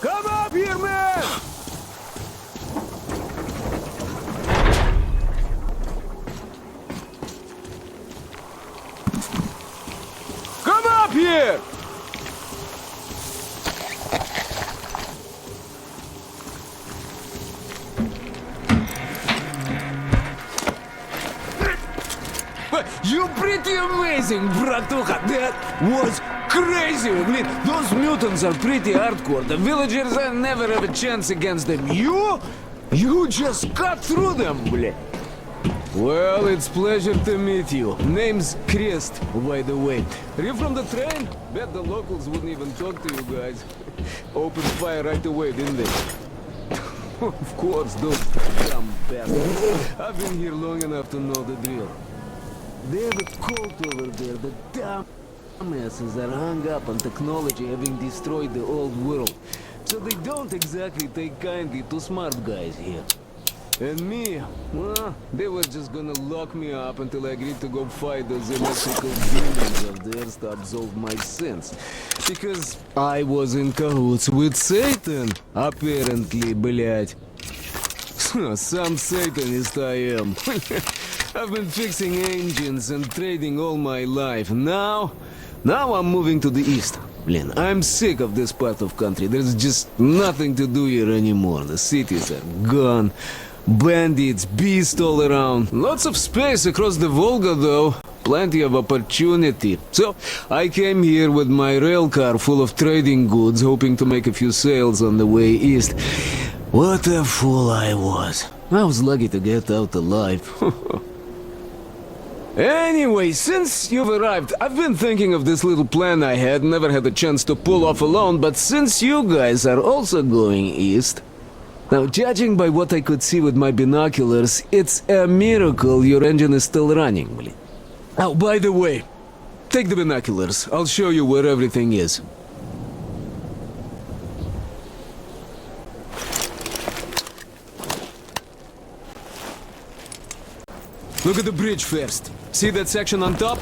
Come up here, man! Come up here! You're pretty amazing, bratuха. That was crazy. I mean, those mutants are pretty hardcore. The villagers, I never have a chance against them. You just cut through them, bleh. Well, it's pleasure to meet you. Name's Crest, by the way. Are you from the train? Bet the locals wouldn't even talk to you guys. Opened fire right away, didn't they? Of course, those dumb bastards. I've been here long enough to know the drill. They have a cult over there. The dumbasses are hung up on technology having destroyed the old world. So they don't exactly take kindly to smart guys here. And me, well, they were just gonna lock me up until I agreed to go fight those electrical demons of theirs to absolve my sins. Because I was in cahoots with Satan, apparently, блядь. Some Satanist I am. I've been fixing engines and trading all my life. Now I'm moving to the east. Blin, I'm sick of this part of country. There's just nothing to do here anymore. The cities are gone. Bandits, beasts all around. Lots of space across the Volga, though. Plenty of opportunity. So, I came here with my rail car full of trading goods, hoping to make a few sales on the way east. What a fool I was. I was lucky to get out alive. Anyway, since you've arrived, I've been thinking of this little plan I had, never had a chance to pull off alone, but since you guys are also going east... Now, judging by what I could see with my binoculars, it's a miracle your engine is still running. Oh, by the way, take the binoculars. I'll show you where everything is. Look at the bridge first. See that section on top?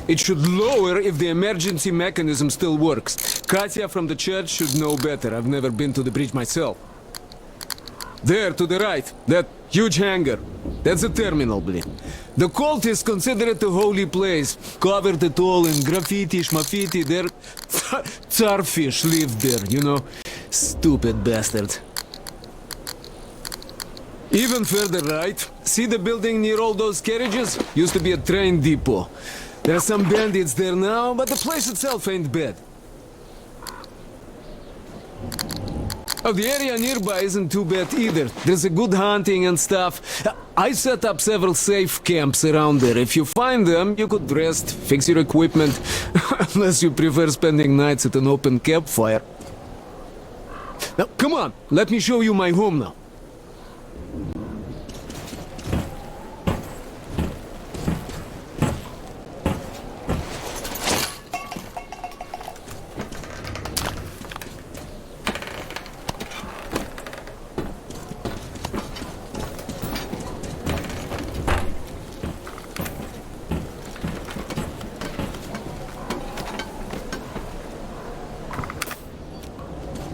It should lower if the emergency mechanism still works. Katya from the church should know better. I've never been to the bridge myself. There, to the right, that huge hangar. That's a terminal, blin. The cultists consider it a holy place. Covered it all in graffiti, schmaffiti. Their Tsarfish lived there, you know. Stupid bastards. Even further right, see the building near all those carriages? Used to be a train depot. There are some bandits there now, but the place itself ain't bad. Oh, the area nearby isn't too bad either. There's a good hunting and stuff. I set up several safe camps around there. If you find them, you could rest, fix your equipment. Unless you prefer spending nights at an open campfire. Now, come on, let me show you my home now.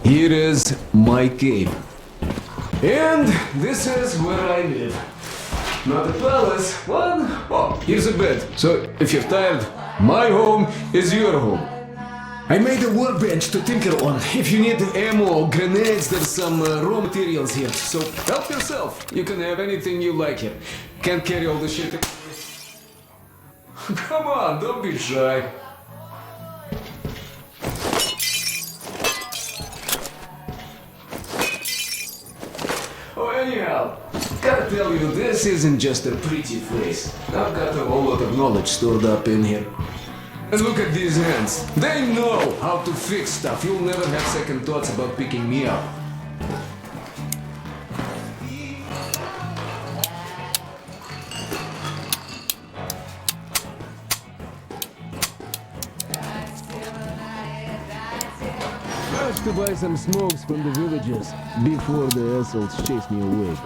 Here is my cave. And this is where I live. Not a palace, but... Oh, here's a bed. So, if you're tired, my home is your home. I made a workbench to tinker on. If you need ammo or grenades, there's some raw materials here. So, help yourself. You can have anything you like here. Can't carry all the shit. Come on, don't be shy. Anyhow, gotta tell you, this isn't just a pretty place. I've got a whole lot of knowledge stored up in here. And look at these hands. They know how to fix stuff. You'll never have second thoughts about picking me up. To buy some smokes from the villagers before the assholes chased me away.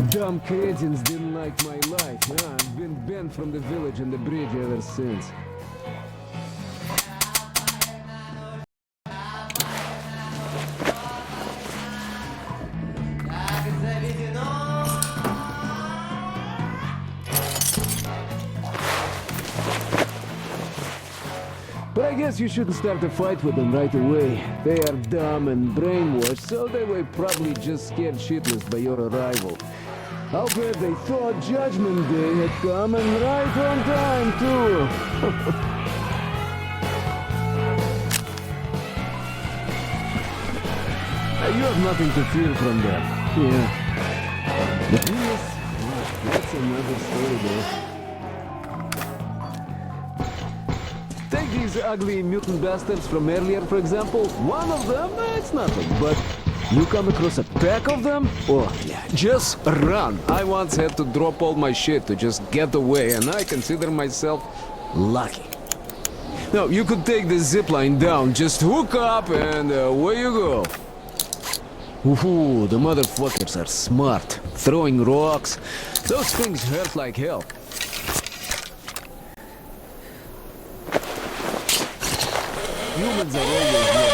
Dumb cretins didn't like my life. Yeah, I've been banned from the village and the bridge ever since. I guess you shouldn't start a fight with them right away. They are dumb and brainwashed, so they were probably just scared shitless by your arrival. I'll bet they thought Judgment Day had come, and right on time, too. You have nothing to fear from them. Yeah. But yes, that's another story, though. Take these ugly mutant bastards from earlier, for example. One of them, it's nothing, but you come across a pack of them? Oh, yeah, just run. I once had to drop all my shit to just get away, and I consider myself lucky. Now, you could take the zipline down, just hook up, and away you go. Ooh, the motherfuckers are smart. Throwing rocks. Those things hurt like hell. Humans are always here.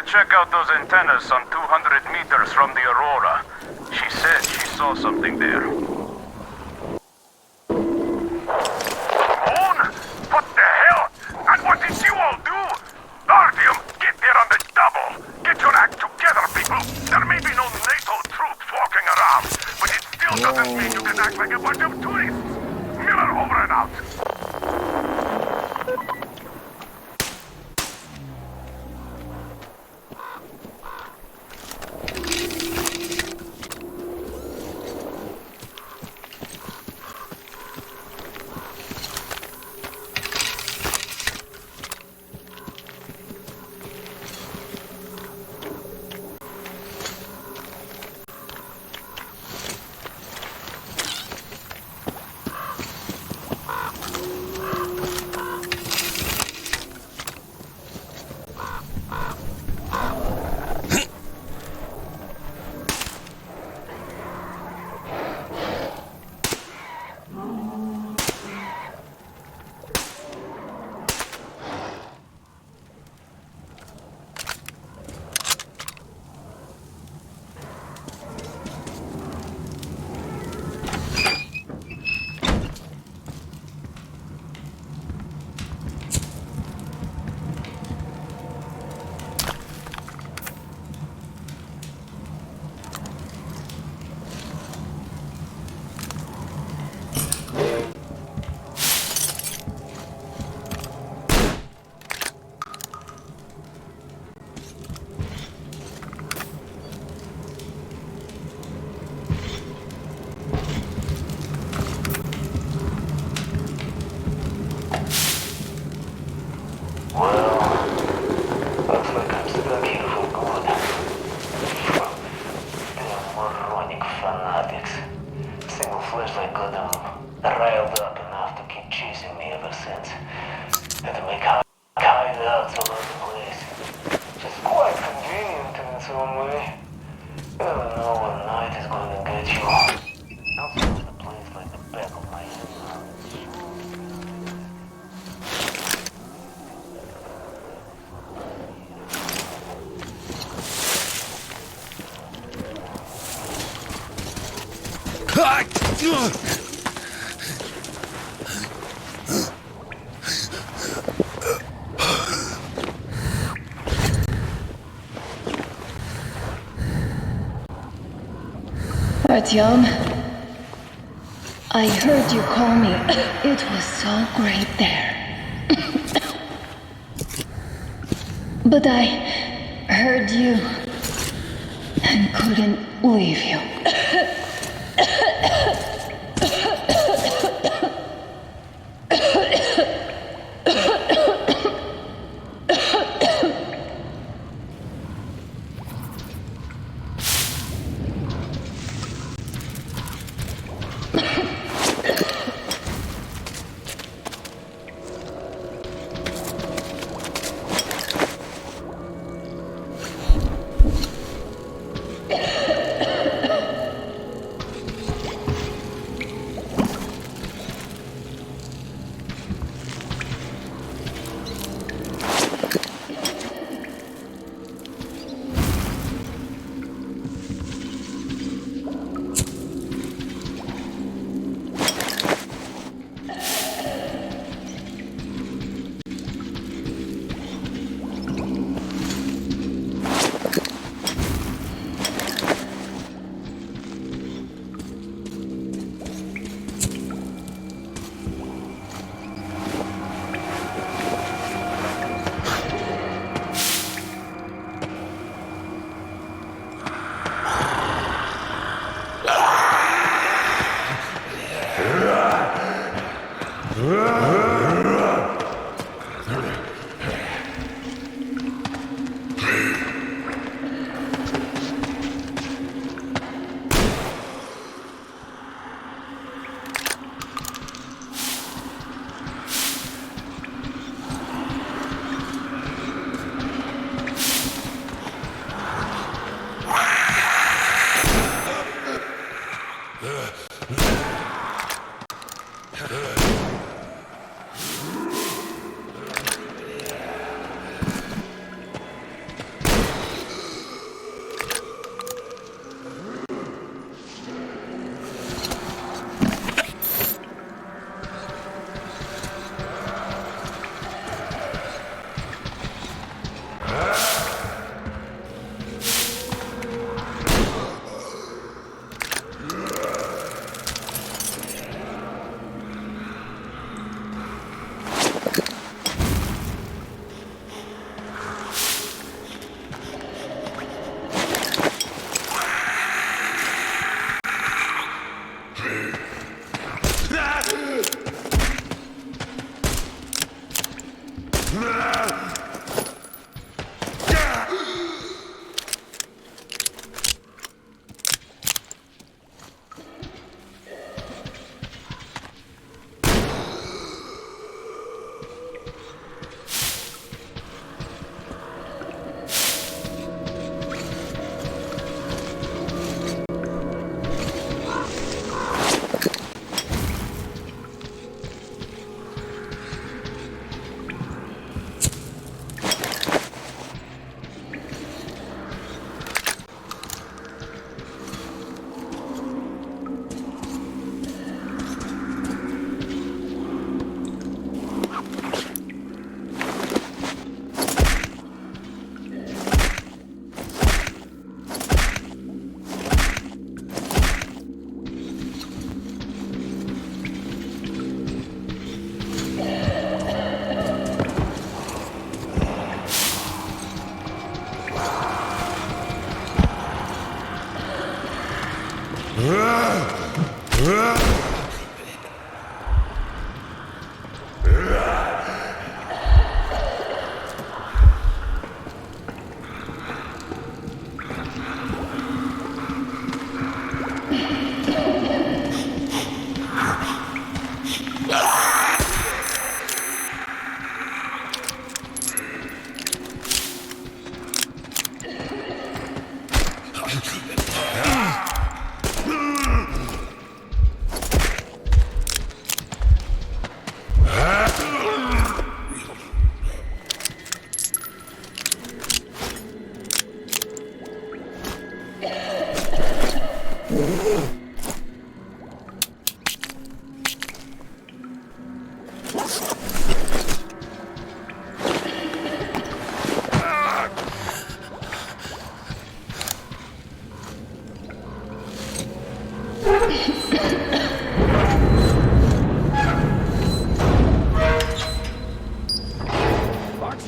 Check out those antennas some 200 meters from the Aurora. She said she saw something there. Moon? What the hell? And what did you all do? Artyom, get there on the double. Get your act together, people. There may be no NATO troops walking around, but it still doesn't mean you can act like a bunch of tourists. Miller over and out. Artyom, I heard you call me. It was so great there. But I heard you and couldn't leave you.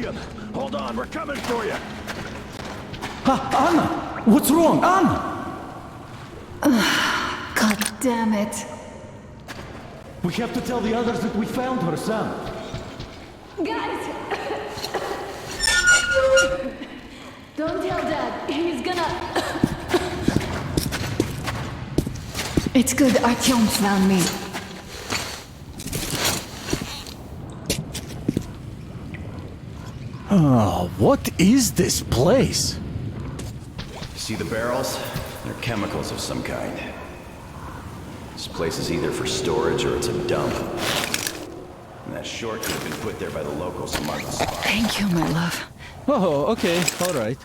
Christian! Hold on, we're coming for you! Anna! What's wrong, Anna? God damn it. We have to tell the others that we found her, Sam. Guys! Don't tell Dad. He's gonna... It's good Artyom found me. Oh, what is this place? See the barrels? They're chemicals of some kind. This place is either for storage or it's a dump. And that short could have been put there by the locals to mark the spot. Thank you, my love. Oh, okay, all right.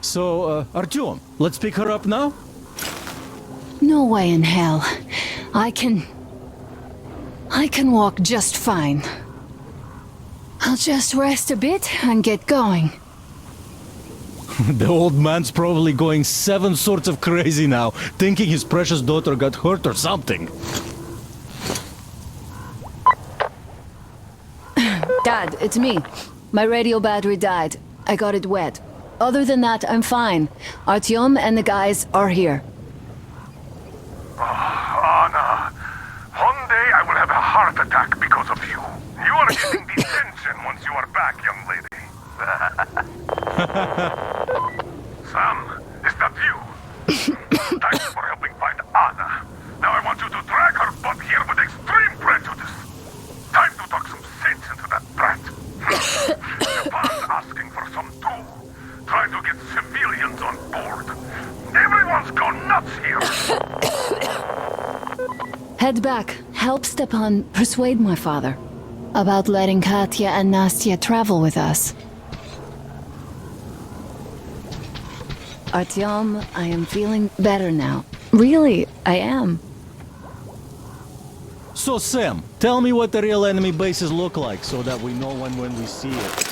So, Artyom, let's pick her up now? No way in hell. I can walk just fine. I'll just rest a bit and get going. The old man's probably going 7 sorts of crazy now, thinking his precious daughter got hurt or something. Dad, it's me. My radio battery died. I got it wet. Other than that, I'm fine. Artyom and the guys are here. Anna, one day I will have a heart attack because of you. You are getting detention once you are back, young lady. Sam, is that you? Thanks for helping find Anna. Now I want you to drag her butt here with extreme prejudice. Time to talk some sense into that brat. Japan's asking for some too. Trying to get civilians on board. Everyone's gone nuts here. Head back. Help Stepan persuade my father about letting Katya and Nastya travel with us. Artyom, I am feeling better now. Really, I am. So, Sam, tell me what the real enemy bases look like so that we know when we see it.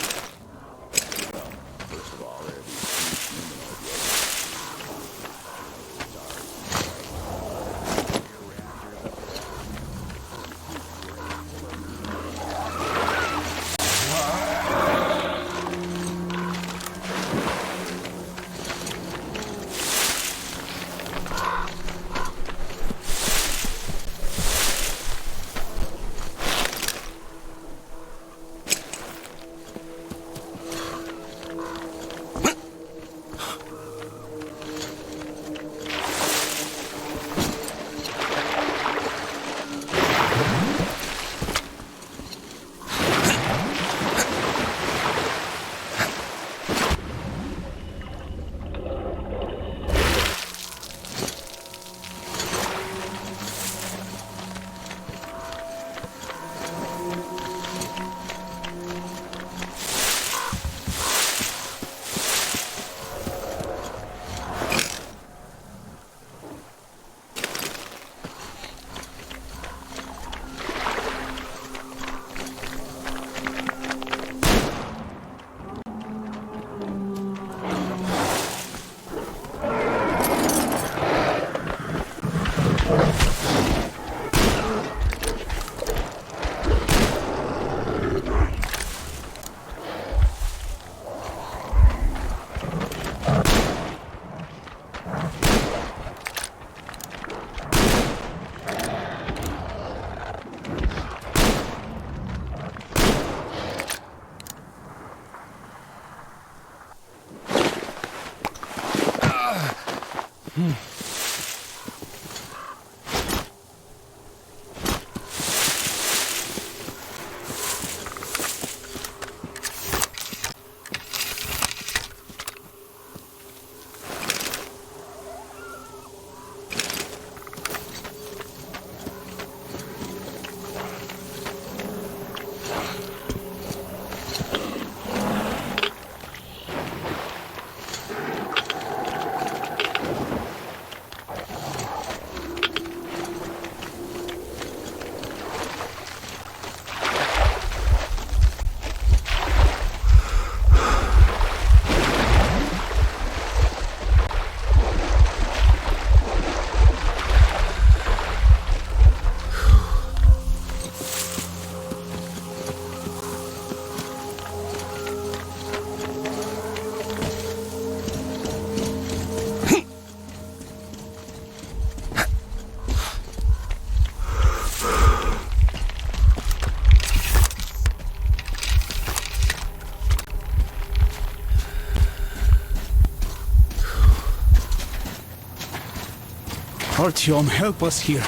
Artyom, help us here.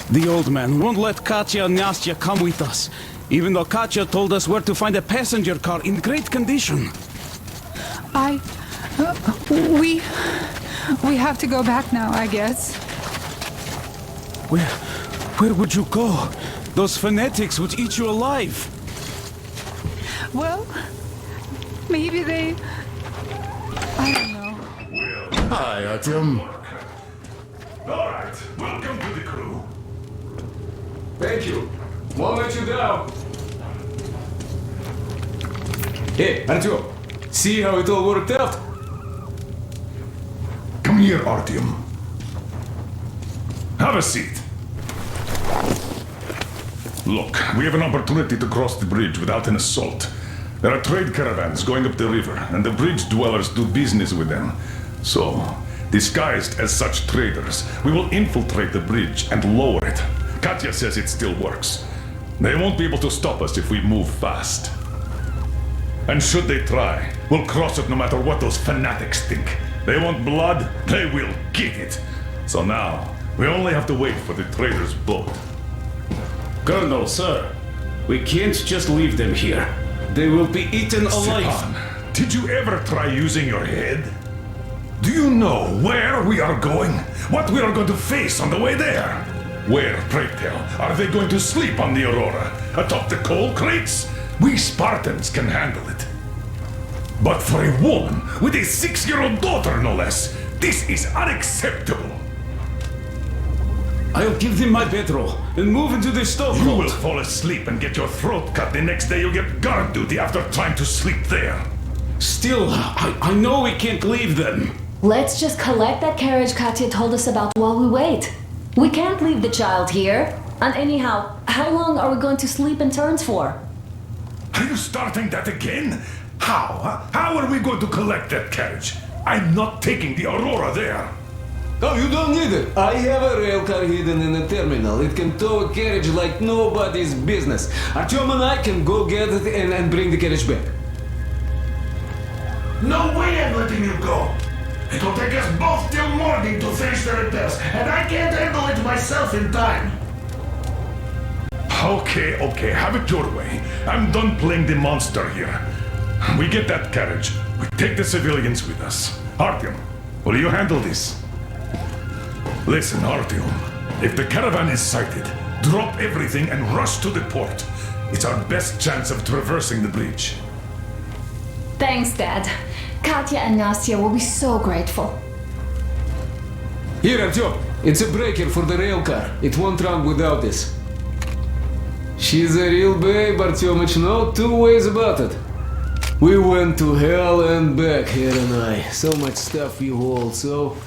The old man won't let Katya and Nastya come with us, even though Katya told us where to find a passenger car in great condition. We have to go back now, I guess. Where would you go? Those fanatics would eat you alive. Well, maybe they... I don't know. Hi, Artyom. All right, welcome to the crew. Thank you. Won't let you down. Hey, Artyom, see how it all worked out? Come here, Artyom. Have a seat. Look, we have an opportunity to cross the bridge without an assault. There are trade caravans going up the river, and the bridge dwellers do business with them. So, disguised as such traders, we will infiltrate the bridge and lower it. Katya says it still works. They won't be able to stop us if we move fast. And should they try, we'll cross it no matter what those fanatics think. They want blood, they will get it. So now, we only have to wait for the trader's boat. Colonel, sir, we can't just leave them here. They will be eaten alive. Stepan, did you ever try using your head? Do you know where we are going? What we are going to face on the way there? Where, pray tell, are they going to sleep on the Aurora? Atop the coal crates? We Spartans can handle it. But for a woman with a 6-year-old daughter, no less, this is unacceptable. I'll give them my bedroll and move into the stove. You will fall asleep and get your throat cut the next day you get guard duty after trying to sleep there. Still, I know we can't leave them. Let's just collect that carriage Katya told us about while we wait. We can't leave the child here. And anyhow, how long are we going to sleep in turns for? Are you starting that again? How? Huh? How are we going to collect that carriage? I'm not taking the Aurora there. Oh, you don't need it. I have a rail car hidden in the terminal. It can tow a carriage like nobody's business. Artyom and I can go get it and bring the carriage back. No way I'm letting you go. It will take us both till morning to finish the repairs, and I can't handle it myself in time. Okay, have it your way. I'm done playing the monster here. We get that carriage. We take the civilians with us. Artyom, will you handle this? Listen, Artyom. If the caravan is sighted, drop everything and rush to the port. It's our best chance of traversing the bridge. Thanks, Dad. Katya and Nastya will be so grateful. Here, Artyom. It's a breaker for the rail car. It won't run without this. She's a real babe, Artyomich, no two ways about it. We went to hell and back, her and I. So much stuff you hold, so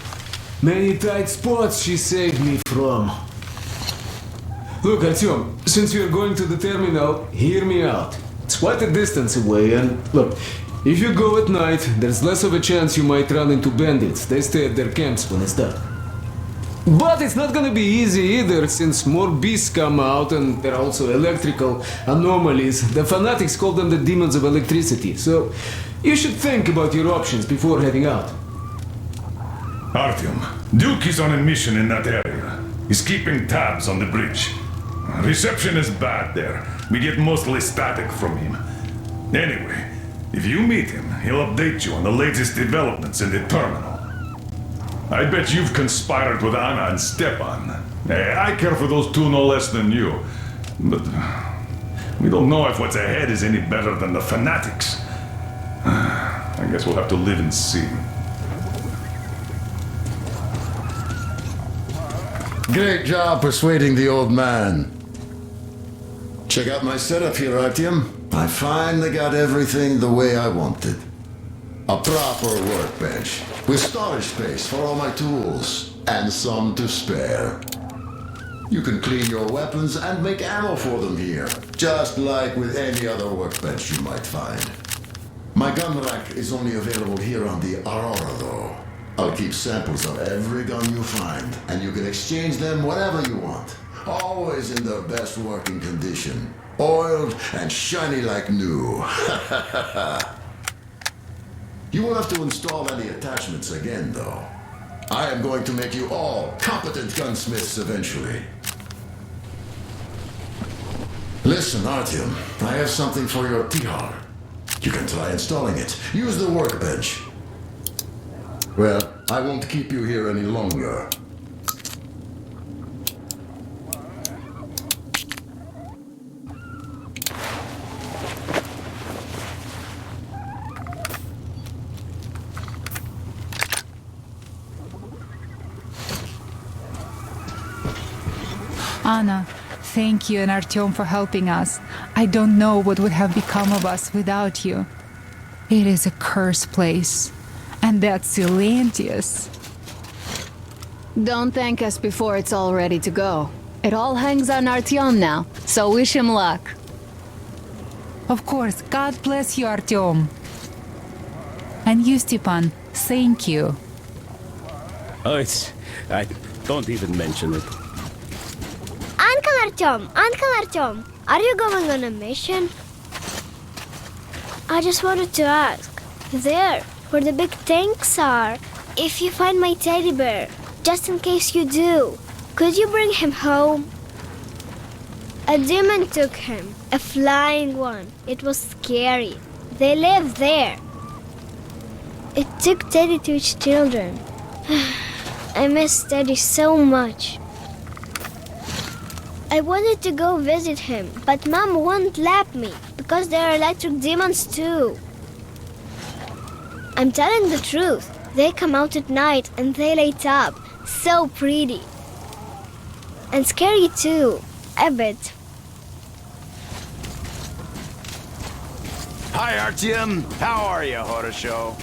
many tight spots she saved me from. Look, Artyom, since you're going to the terminal, hear me out. It's quite a distance away, and look, if you go at night, there's less of a chance you might run into bandits. They stay at their camps when it's dark. But it's not gonna be easy either, since more beasts come out and there are also electrical anomalies. The fanatics call them the demons of electricity, so you should think about your options before heading out. Artyom, Duke is on a mission in that area. He's keeping tabs on the bridge. Reception is bad there. We get mostly static from him. Anyway, if you meet him, he'll update you on the latest developments in the terminal. I bet you've conspired with Anna and Stepan. I care for those two no less than you. But we don't know if what's ahead is any better than the fanatics. I guess we'll have to live and see. Great job persuading the old man. Check out my setup here, Artyom. I finally got everything the way I wanted. A proper workbench, with storage space for all my tools, and some to spare. You can clean your weapons and make ammo for them here, just like with any other workbench you might find. My gun rack is only available here on the Aurora, though. I'll keep samples of every gun you find, and you can exchange them whenever you want. Always in the best working condition. Oiled and shiny like new. You won't have to install any attachments again, though. I am going to make you all competent gunsmiths eventually. Listen, Artyom, I have something for your TR. You can try installing it. Use the workbench. Well, I won't keep you here any longer. Anna, thank you and Artyom for helping us. I don't know what would have become of us without you. It is a cursed place. And that's Silantius. Don't thank us before it's all ready to go. It all hangs on Artyom now, so wish him luck. Of course, God bless you, Artyom. And you, Stepan, thank you. Oh, I don't even mention it. Uncle Artyom, are you going on a mission? I just wanted to ask, there, where the big tanks are, if you find my teddy bear, just in case you do, could you bring him home? A demon took him, a flying one. It was scary. They live there. It took Teddy to its children. I miss Teddy so much. I wanted to go visit him, but Mom won't let me because there are electric demons too. I'm telling the truth. They come out at night and they light up. So pretty. And scary too, a bit. Hi, Artyom. How are you, Horosho?